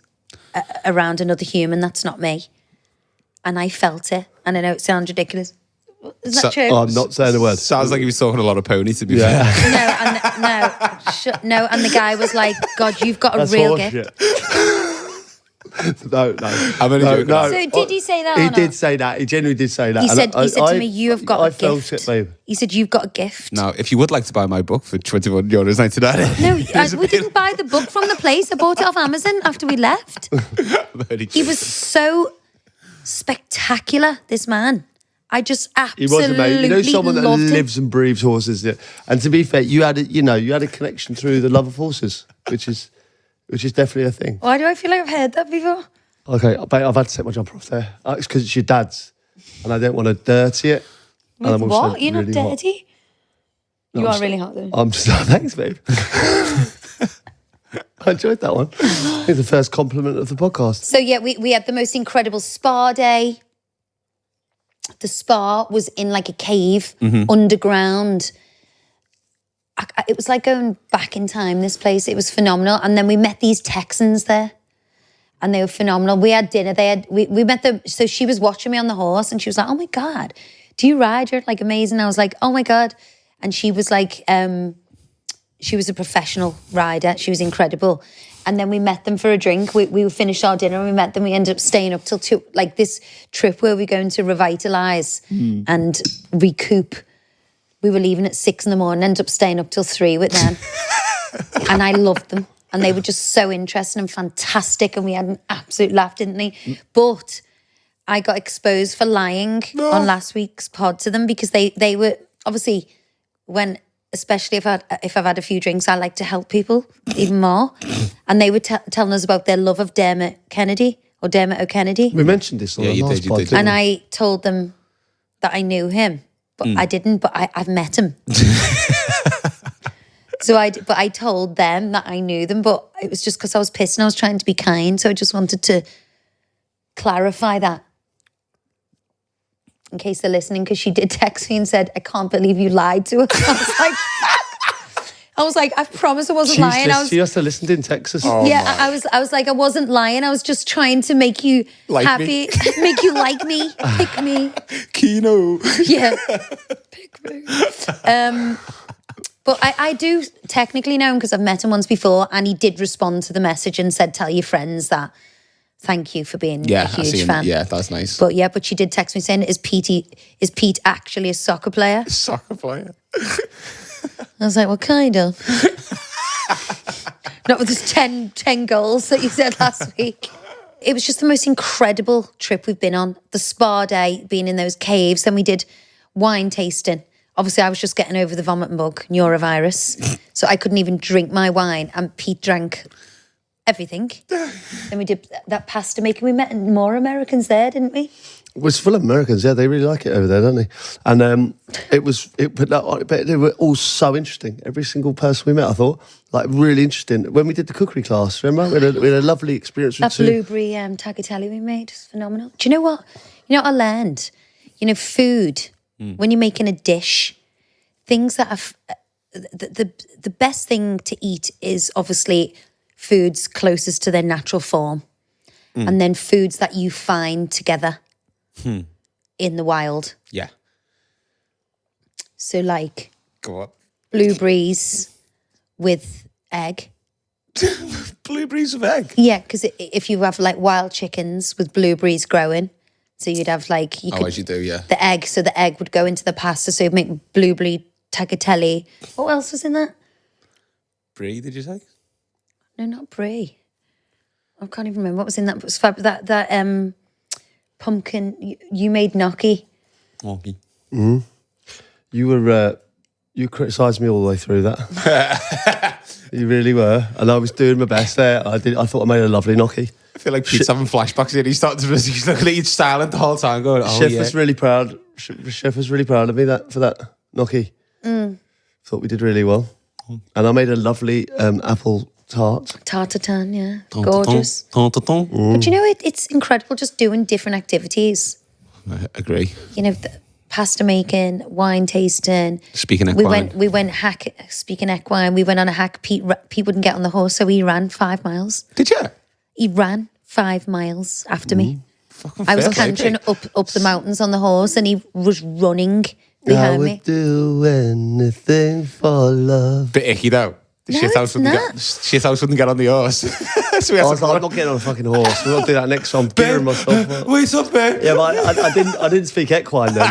A: another human. That's not me." And I felt it. And I know it sounds ridiculous. Is that true?
B: I'm not saying a word.
C: Sounds like he was talking a lot of pony, to be fair.
A: No. And the guy was like, "God, you've got a
B: That's
A: real
B: horse
A: gift."
B: shit. No.
C: I'm only joking.
B: No.
A: So did he say that?
B: He
A: or
B: did
A: not?
B: say that. He genuinely did say that.
A: He
B: And
A: said to me, "You have got a gift."
B: I felt it, babe.
A: He said, "You've got a gift."
C: Now, if you would like to buy my book for €21.99.
A: No, we didn't buy the book from the place. I bought it off Amazon after we left. He was so spectacular, this man. I just
B: He was
A: absolutely
B: amazing. You know, someone that
A: loved him.
B: lives and breathes horses. Yeah. And to be fair, you had a connection through the love of horses, which is definitely a thing.
A: Why do I feel like I've heard that before?
B: Okay, but I've had to take my jumper off there. It's because it's your dad's, and I don't want to dirty it. And I'm
A: With
B: also
A: what? You're not
B: really hot.
A: dirty?
B: No,
A: You
B: I'm
A: are
B: just-
A: really hot though.
B: I'm just thanks, babe. I enjoyed that one. I think the first compliment of the podcast.
A: So yeah, we had the most incredible spa day. The spa was in like a cave underground. It was like going back in time, this place. It was phenomenal. And then we met these Texans there and they were phenomenal. We had dinner. We met them. So she was watching me on the horse and she was like, "Oh my God, do you ride? You're like amazing." I was like, "Oh my God." And she was like, she was a professional rider. She was incredible. And then we met them for a drink. We finished our dinner and we met them. We ended up staying up till 2, like this trip where we're going to revitalise and recoup. We were leaving at 6 a.m, ended up staying up till 3 with them. And I loved them. And they were just so interesting and fantastic. And we had an absolute laugh, didn't we? But I got exposed for lying on last week's pod to them because they were obviously especially if I've had a few drinks, I like to help people even more. And they were telling us about their love of Dermot O'Kennedy.
B: We mentioned this on the last
C: you
B: pod,
C: did.
B: didn't
A: And
B: we?
A: I told them that I knew him, but I didn't. But I've met him. But I told them that I knew them, but it was just because I was pissed and I was trying to be kind. So I just wanted to clarify that in case they're listening, because she did text me and said, "I can't believe you lied to us." I was like, fuck. I was like, I promise I wasn't lying.
B: She must have listened in Texas.
A: I was like, I wasn't lying. I was just trying to make you
C: Like
A: happy, make you like me, pick me.
C: Kino.
A: Yeah, pick me. But I do technically know him because I've met him once before, and he did respond to the message and said, "Tell your friends that thank you for being a huge fan."
C: Yeah, that's nice.
A: But she did text me saying, "Is Pete actually a soccer player?"
C: Soccer player.
A: I was like, "Well, kind of." Not with his 10 goals that you said last week. It was just the most incredible trip we've been on. The spa day, being in those caves. Then we did wine tasting. Obviously, I was just getting over the vomiting bug, neurovirus. So I couldn't even drink my wine. And Pete drank everything. Then we did that pasta making. We met more Americans there, didn't we?
B: was full of Americans. Yeah, they really like it over there, don't they? And but they were all so interesting. Every single person we met, I thought, like really interesting. When we did the cookery class, remember? We had a lovely experience with
A: That blueberry tagliatelle we made is phenomenal. Do you know what? You know what I learned? You know, food, when you're making a dish, things that are... The best thing to eat is obviously foods closest to their natural form. And then foods that you find together in the wild.
C: Yeah.
A: So like
C: Go on.
A: blueberries with egg.
C: Blueberries with egg?
A: Yeah, because if you have like wild chickens with blueberries growing, so you'd have like...
C: As you do, yeah.
A: The egg, so the egg would go into the pasta, so you'd make blueberry tagliatelle. What else was in that?
C: Brie, did you say?
A: No, not brie. I can't even remember what was in that. It was fab. That pumpkin. You made gnocchi.
C: Okay.
B: You criticised me all the way through that. You really were, and I was doing my best there. I thought I made a lovely gnocchi.
C: I feel like Pete's having flashbacks here. He's looking at you silent the whole time going,
B: Chef was really proud. Chef was really proud of me for that gnocchi. Thought we did really well. And I made a lovely apple tart.
A: Tartatan, yeah. Gorgeous. But you know, it's incredible just doing different activities.
C: I agree.
A: You know, pasta making, wine tasting.
C: Speaking equine.
A: We went speaking equine, we went on a hack. Pete wouldn't get on the horse, so he ran 5 miles.
C: Did you?
A: He ran 5 miles after me.
C: Fucking
A: I was
C: fair play,
A: cantering
C: Pete.
A: up the mountains on the horse, and he was running
B: I
A: behind
B: would
A: me.
B: do anything for love.
C: Bit icky though. The
A: No,
C: shit house wouldn't get on the horse. So we
B: I
C: had
B: was
C: to
B: like, I'm not getting on a fucking horse. We're not doing that next time. I'm gearing myself.
C: Wait up, man.
B: Yeah, but I didn't speak equine then.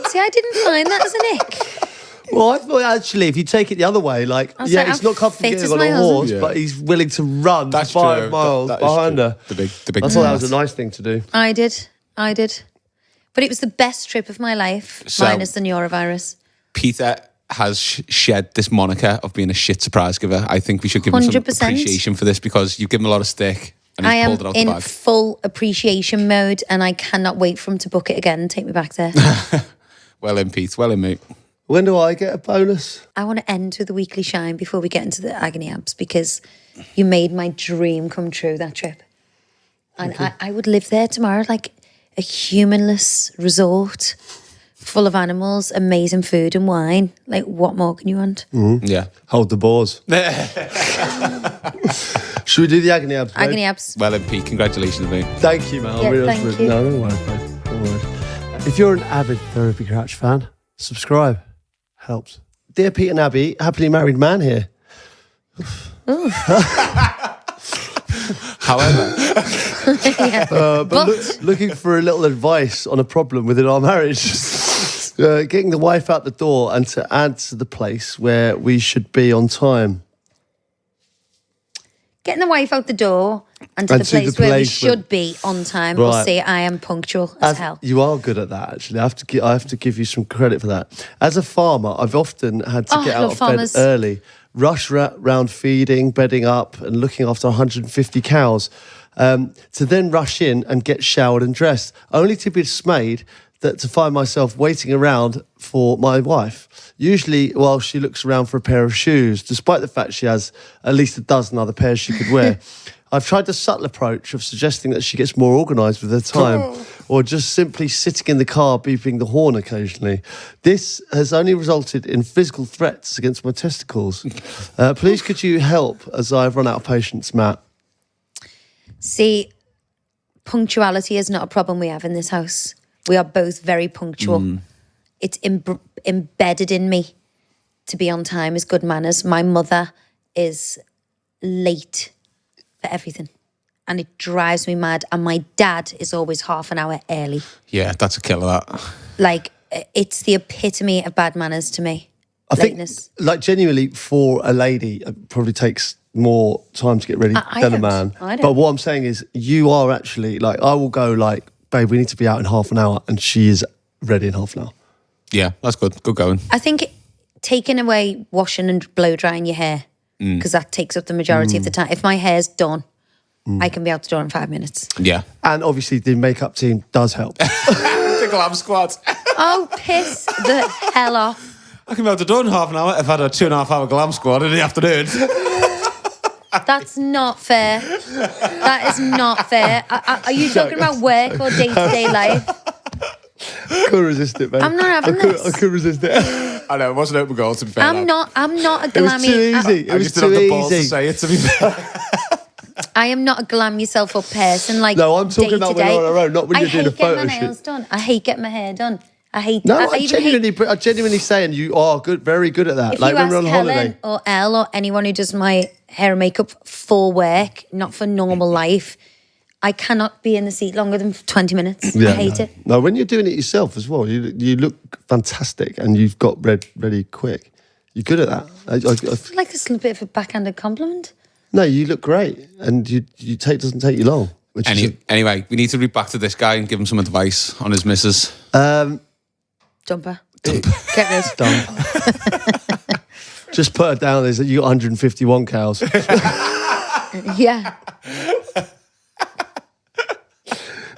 A: See, I didn't find that as an ick.
B: Well, I thought actually, if you take it the other way, like,
A: was
B: yeah,
A: like,
B: he's
A: how
B: not comfortable
A: fit
B: getting
A: is
B: on
A: my
B: a
A: husband?
B: horse,
C: Yeah.
B: but he's willing to run
C: That's
B: 5
C: true.
B: miles
C: That is
B: behind
C: true.
B: her.
C: The big
B: I thought that was a nice thing to do.
A: I did. But it was the best trip of my life,
C: So-
A: minus the neurovirus.
C: Peter has shed this moniker of being a shit surprise giver. I think we should give him some
A: 100%.
C: appreciation for this because you give him a lot of stick and he's
A: I am
C: pulled it out the
A: in
C: bag.
A: full appreciation mode, and I cannot wait for him to book it again and take me back there.
C: Well in, Pete. Well in, mate.
B: When do I get a bonus?
A: I want to end with a weekly shine before we get into the Agony Abs, because you made my dream come true, that trip. And I would live there tomorrow, like a humanless resort full of animals, amazing food and wine. Like, what more can you want?
C: Yeah.
B: Hold the Boars. Should we do the Agony Abs, babe?
A: Agony Abs.
C: Well in, Pete. Congratulations, mate.
B: Thank you, man.
A: Yeah,
B: Really
A: thank
B: nice.
A: you.
B: No, don't worry, babe. Don't worry. If you're an avid Therapy Crouch fan, subscribe. Helps. Dear Pete and Abby, happily married man here.
C: However,
B: Looking for a little advice on a problem within our marriage. Getting the wife out the door and to add to the place where we should be on time.
A: Getting the wife out the door and to the place where we should be on time. Or
B: Right.
A: say I am punctual as hell.
B: You are good at that, actually. I have to give you some credit for that. As a farmer, I've often had to get
A: I
B: out
A: love
B: of
A: farmers.
B: bed early, rush round feeding, bedding up, and looking after 150 cows, to then rush in and get showered and dressed, only to be dismayed to find myself waiting around for my wife, usually while she looks around for a pair of shoes, despite the fact she has at least a dozen other pairs she could wear. I've tried the subtle approach of suggesting that she gets more organised with her time, or just simply sitting in the car beeping the horn occasionally. This has only resulted in physical threats against my testicles. Please could you help, as I've run out of patience, Matt?
A: See, punctuality is not a problem we have in this house. We are both very punctual. It's embedded in me to be on time is good manners. My mother is late for everything, and it drives me mad. And my dad is always half an hour early.
C: yeah, that's a killer, that.
A: Like, it's the epitome of bad manners to me.
B: I
A: Lateness.
B: think, like, genuinely, for a lady, it probably takes more time to get ready
A: I
B: than a
A: don't.
B: man.
A: I don't.
B: But what I'm saying is, you are actually, like, I will go, like, babe, we need to be out in half an hour, and she is ready in half an hour.
C: Yeah, that's good. Good going.
A: I think taking away washing and blow drying your hair, because that takes up the majority of the time. If my hair's done, I can be out the door in 5 minutes.
C: Yeah.
B: And obviously the makeup team does help.
C: The glam squad.
A: Oh, piss the hell off.
C: I can be out the door in half an hour. I've had a 2.5 hour glam squad in the afternoon.
A: That's not fair. That is not fair. Are you talking about work or day-to-day life?
B: I couldn't resist it, mate.
A: I'm not having this.
B: I couldn't resist it.
C: I know, it wasn't open goal to be fair.
A: I'm not a
B: It was
A: glammy.
B: too easy.
C: I
B: It was
C: just didn't have
B: too
C: the balls to
B: easy.
C: say it, to be fair.
A: I am not a glam yourself up person. Like,
B: No, I'm talking about when
A: day-to-day.
B: you're on our own, not when you're doing a photo
A: I hate getting my nails
B: shoot.
A: done. I hate getting my hair done. I hate.
B: No,
A: I even hate
B: I'm genuinely saying you are good, very good at that.
A: if
B: Like
A: you
B: when
A: ask
B: we're on
A: Helen
B: holiday.
A: or Elle or anyone who does my hair and makeup for work, not for normal life, I cannot be in the seat longer than 20 minutes. I hate it.
B: No, when you're doing it yourself as well, you look fantastic and you've got ready quick. You're good at that.
A: I feel like it's a little bit of a backhanded compliment.
B: No, you look great, and doesn't take you long. Which is
C: Anyway, we need to read back to this guy and give him some advice on his missus.
A: Jumper. Get rid.
B: done. Just put her down. There's you got 151 cows.
A: Yeah.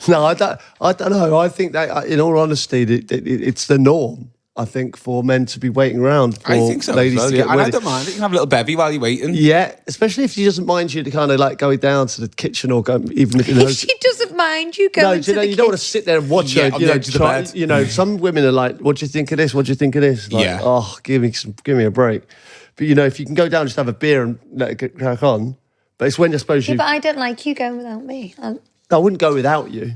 B: No, I don't know. I think that, in all honesty, it's the norm. I think for men to be waiting around for
C: I think so.
B: ladies to get
C: And I
B: ready.
C: don't mind it. You can have a little bevy while you're waiting.
B: Yeah, especially if she doesn't mind you to kind of like go down to the kitchen or go even if
A: If she doesn't mind you going
B: No,
A: to the
B: you don't want to sit there and watch
C: Yeah,
B: her.
C: on
B: You
C: the
B: know,
C: edge of the bed.
B: you know, some women are like, "What do you think of this? What do you think of this?" Like,
C: Yeah.
B: oh, give me a break. But you know, if you can go down, just have a beer and let it crack on. But it's when I suppose
A: Yeah,
B: you.
A: but I don't like you going without me.
B: I wouldn't go without you.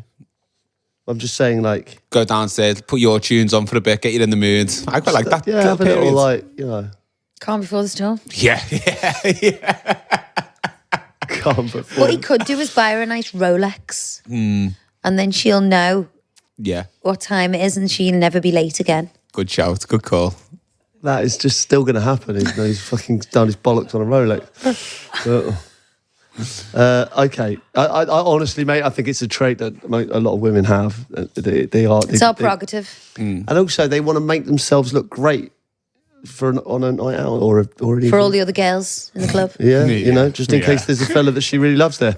B: I'm just saying, like,
C: Go downstairs, put your tunes on for a bit, get you in the mood. I quite like that.
B: yeah, have a
C: period.
B: little like, you know,
A: Calm before the storm.
C: Yeah, yeah.
B: calm but
A: What he could do is buy her a nice Rolex. And then she'll know
C: Yeah.
A: what time it is and she'll never be late again.
C: Good shout. Good call.
B: that is just still going to happen. Even though he's fucking done his bollocks on a Rolex. Okay, I honestly, mate, I think it's a trait that a lot of women have.
A: It's our prerogative.
B: And also, they want to make themselves look great on a night out or an
A: For
B: evening.
A: all the other girls in the club.
B: Yeah, you know, just in
C: Yeah.
B: case there's a fella that she really loves there.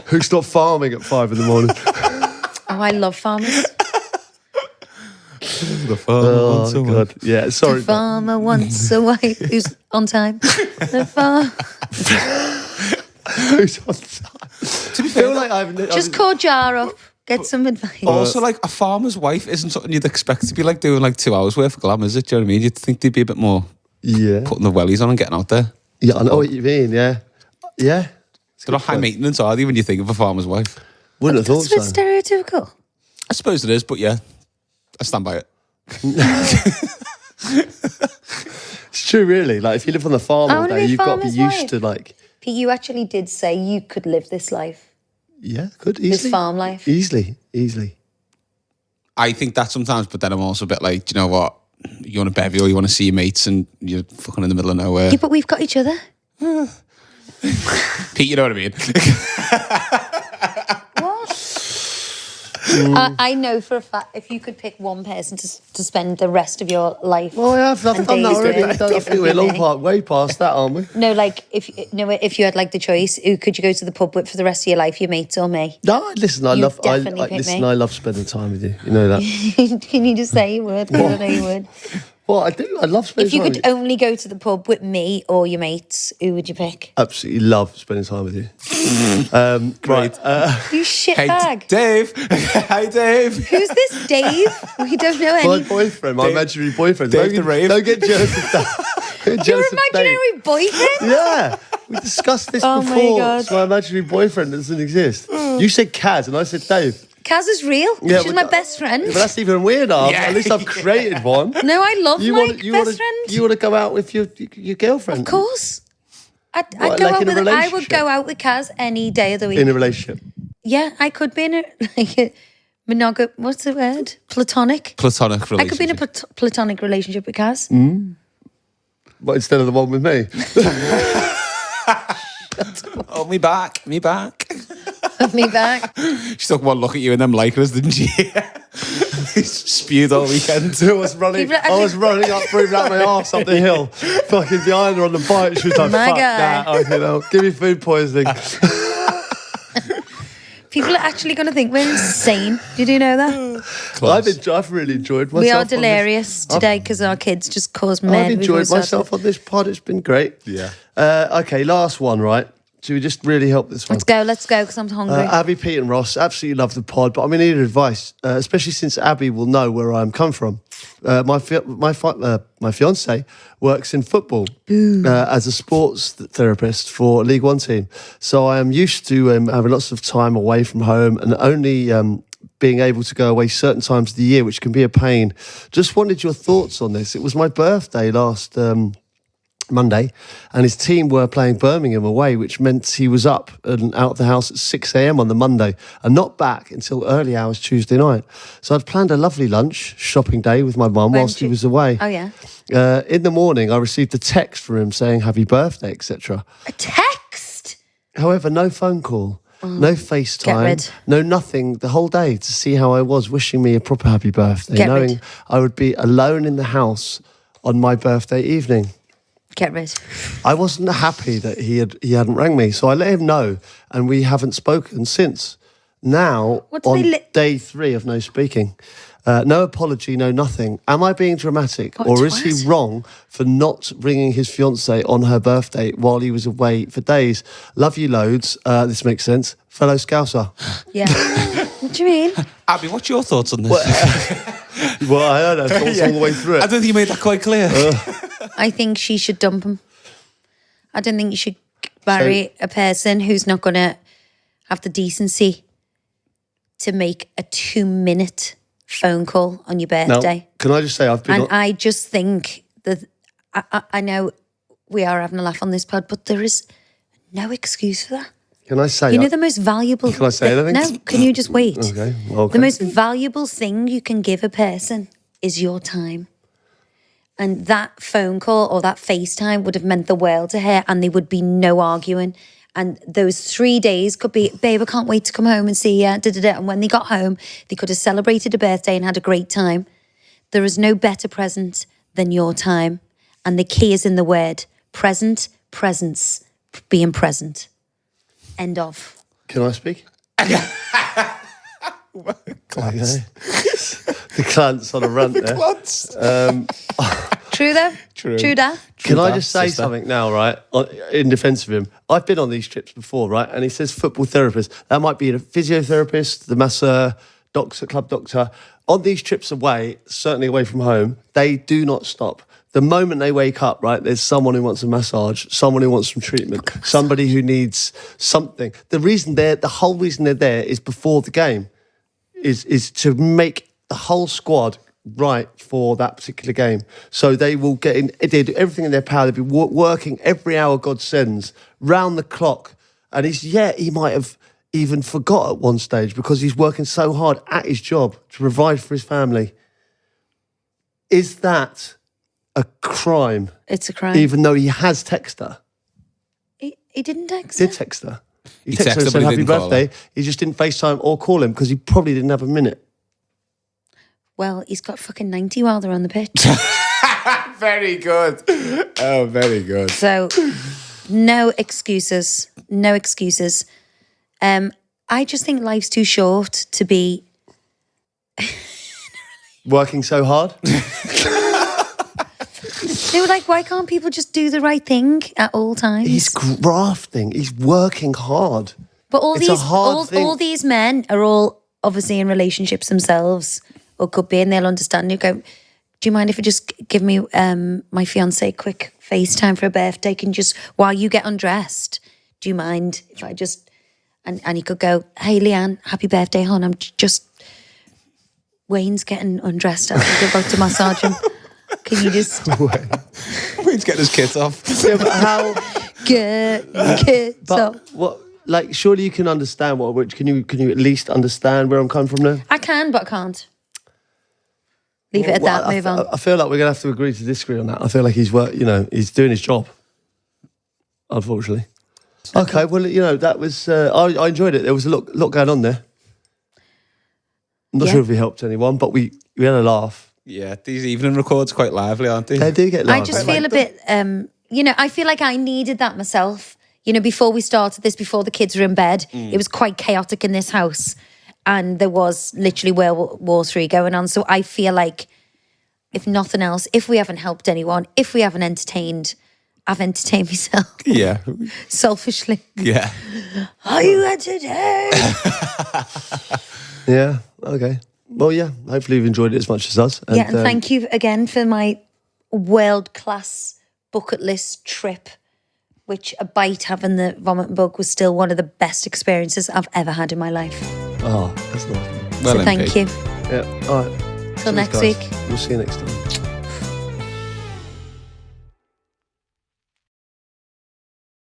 B: Who's not farming at 5 in the morning.
A: Oh, I love farmers.
C: The farmer wants
B: Oh,
C: a
B: God. Yeah, sorry.
A: The farmer wants a wife who's on time. The farmer.
B: Who's on time?
C: To be
B: I feel
C: fair,
B: like I've
A: Just call Jar up. Get some advice.
C: also, like, a farmer's wife isn't something you'd expect to be like doing like 2 hours worth of glam, is it? Do you know what I mean? You'd think they'd be a bit more
B: Yeah.
C: putting the wellies on and getting out there.
B: Yeah, I know what you mean, yeah. Yeah.
C: They're not high maintenance, are they, when you think of a farmer's wife?
B: Wouldn't have
A: That's
B: thought
A: a
B: so.
A: bit stereotypical.
C: I suppose it is, but yeah, I stand by it.
B: It's true, really. Like, if you live on the farm
A: I
B: all
A: wanna
B: day,
A: be a
B: you've got to be
A: farmer's
B: used
A: wife.
B: to, like,
A: Pete, you actually did say you could live this life.
B: yeah, good, easily.
A: farm life.
B: Easily.
C: I think that sometimes, but then I'm also a bit like, do you know what? You want a bevy or you want to see your mates and you're fucking in the middle of nowhere.
A: Yeah, but we've got each other.
C: Pete, you know what I mean?
A: What? I know for a fact if you could pick one person to spend the rest of your life.
B: Well, I've done
A: and
B: that
A: days
B: already.
A: with,
B: I think we're way past that, aren't we?
A: No, like if you had like the choice, who could you go to the pub with for the rest of your life, your mates or me?
B: No, listen, I
A: You'd
B: love
A: definitely pick
B: listen,
A: me.
B: I love spending time with you. You know that.
A: Can you just say you would? I don't know you would.
B: Well, I do. I love spending
A: If you
B: time
A: could
B: with you.
A: only go to the pub with me or your mates, who would you pick?
B: Absolutely love spending time with you. Right.
A: You shit
C: Hey,
A: bag.
C: Dave. Hi, Dave.
A: Who's this Dave? We don't know
B: My
A: any.
B: boyfriend, my imaginary boyfriend.
C: Dave the Rave.
B: Don't get jealous of that. Don't get
A: Your
B: jealous of Dave.
A: imaginary boyfriend?
B: Yeah, we discussed this
A: Oh my
B: before.
A: God.
B: So my imaginary boyfriend doesn't exist. You said Kaz and I said Dave.
A: Kaz is real.
B: Yeah,
A: She's
B: but-
A: my best friend.
B: But that's even weirder.
C: Yeah.
B: At least I've created one.
A: No, I love my best friend.
B: You want to go out with your girlfriend?
A: Of course. I'd
B: What,
A: go
B: like
A: out
B: in a
A: with. I would
B: relationship?
A: go out with Kaz any day of the week.
B: In a relationship.
A: Yeah, I could be in a like a monog. What's the word? Platonic.
C: Platonic relationship.
A: I could be in a platonic relationship with Kaz.
B: But instead of the one with me.
C: Oh, me back.
A: Me back.
C: She took one look at you and them liking us, didn't she? spewed all weekend.
B: I was running up, breathing out my arse up the hill, fucking behind her on the bike. She was like,
A: My
B: fuck
A: God.
B: that, give me food poisoning.
A: People are actually going to think we're insane. Did you know that?
B: I've really enjoyed myself.
A: We are delirious today because our kids just cause mad.
B: I've enjoyed myself on this pod. It's been great.
C: Yeah.
B: Okay, last one, right? Should we just really help this one?
A: Let's go, because I'm hungry.
B: Abbey, Pete and Ross, absolutely love the pod, but I'm going to need advice, especially since Abbey will know where I'm come from. My fiance works in football as a sports therapist for a League One team. So I am used to having lots of time away from home and only being able to go away certain times of the year, which can be a pain. Just wanted your thoughts on this. It was my birthday last Monday, and his team were playing Birmingham away, which meant he was up and out of the house at 6 a.m. on the Monday and not back until early hours Tuesday night. So I'd planned a lovely lunch shopping day with my mum whilst he was away.
A: Oh, yeah.
B: In the morning, I received a text from him saying happy birthday, etc.
A: A text?
B: However, no phone call, no FaceTime,
A: Get rid.
B: no nothing the whole day to see how I was, wishing me a proper happy birthday, knowing I would be alone in the house on my birthday evening.
A: Get rid.
B: I wasn't happy that he hadn't rang me, so I let him know, and we haven't spoken since. Now, on day 3 of no speaking, no apology, no nothing. Am I being dramatic, or is he wrong for not ringing his fiancée on her birthday while he was away for days? Love you loads. This makes sense. Fellow Scouser.
A: Yeah. What do you mean?
C: Abby, what's your thoughts on this?
B: Well, I don't know. Thoughts all the way through it.
C: I don't think you made that quite clear.
A: I think she should dump him. I don't think you should marry a person who's not going to have the decency to make a 2-minute phone call on your birthday.
B: Now, can I just say
A: I just think that I know we are having a laugh on this pod, but there is no excuse for that.
B: Can I say...
A: You know the most valuable...
B: Can I say anything?
A: No, can you just wait?
B: Okay.
A: The most valuable thing you can give a person is your time. And that phone call or that FaceTime would have meant the world to her, and there would be no arguing. And those 3 days could be, babe, I can't wait to come home and see you. And when they got home, they could have celebrated a birthday and had a great time. There is no better present than your time. And the key is in the word present, presence, being present. End of.
B: Can I speak?
C: Clans.
B: Okay. The clans on a rant there.
A: True though? True that?
B: Can I just say something now, right? In defence of him. I've been on these trips before, right? And he says football therapist. That might be a physiotherapist, the masseur, doctor, club doctor. On these trips away, certainly away from home, they do not stop. The moment they wake up, right, there's someone who wants a massage, someone who wants some treatment, somebody who needs something. The whole reason they're there is before the game, is to make the whole squad right for that particular game. So they will get in, they do everything in their power. They'll be working every hour God sends, round the clock. And he might have even forgot at one stage because he's working so hard at his job to provide for his family. Is that a crime?
A: It's a crime.
B: Even though he has texted her.
A: He didn't text her.
B: Did text her. He texted her and said happy birthday. He just didn't FaceTime or call him because he probably didn't have a minute.
A: Well, he's got fucking 90 while they're on the pitch.
C: Very good. Oh, very good.
A: So, no excuses. No excuses. I just think life's too short to be...
B: Working so hard?
A: They were like, why can't people just do the right thing at all times?
B: He's grafting. He's working hard.
A: But all
B: thing.
A: these men are all obviously in relationships themselves, or could be, and they'll understand. You go, do you mind if I just give me my fiance a quick FaceTime for a birthday? Can just, while you get undressed, do you mind if I just, and he could go, hey Leanne, happy birthday, hon. I'm just, Wayne's getting undressed. I'm about to massage him. Can you just...
C: Wayne's getting his kit off.
B: Yeah, but how...
A: Get your kids off.
B: What? Like, surely you can understand can you at least understand where I'm coming from now?
A: I can, but I can't. Leave it at that. Move on.
B: I feel like we're gonna have to agree to disagree on that. I feel like he's he's doing his job. Unfortunately. Okay. Well, that was I enjoyed it. There was a lot going on there. I'm not sure if we helped anyone, but we had a laugh.
C: Yeah, these evening records quite lively, aren't they?
B: They do get lively.
A: I just feel a bit, I feel like I needed that myself. Before we started this, before the kids were in bed, it was quite chaotic in this house. And there was literally World War III going on. So I feel like, if nothing else, if we haven't helped anyone, if we haven't entertained, I've entertained myself.
C: Yeah.
A: Selfishly.
C: Yeah.
A: Are you entertained?
B: Yeah, okay. Well, yeah, hopefully you've enjoyed it as much as us.
A: And thank you again for my world-class bucket list trip, which a bite having the vomit bug was still one of the best experiences I've ever had in my life.
B: Oh, that's nice.
C: Well,
A: so thank you.
B: Yeah, all right.
A: Till next
B: guys.
A: week.
B: We'll see you next time.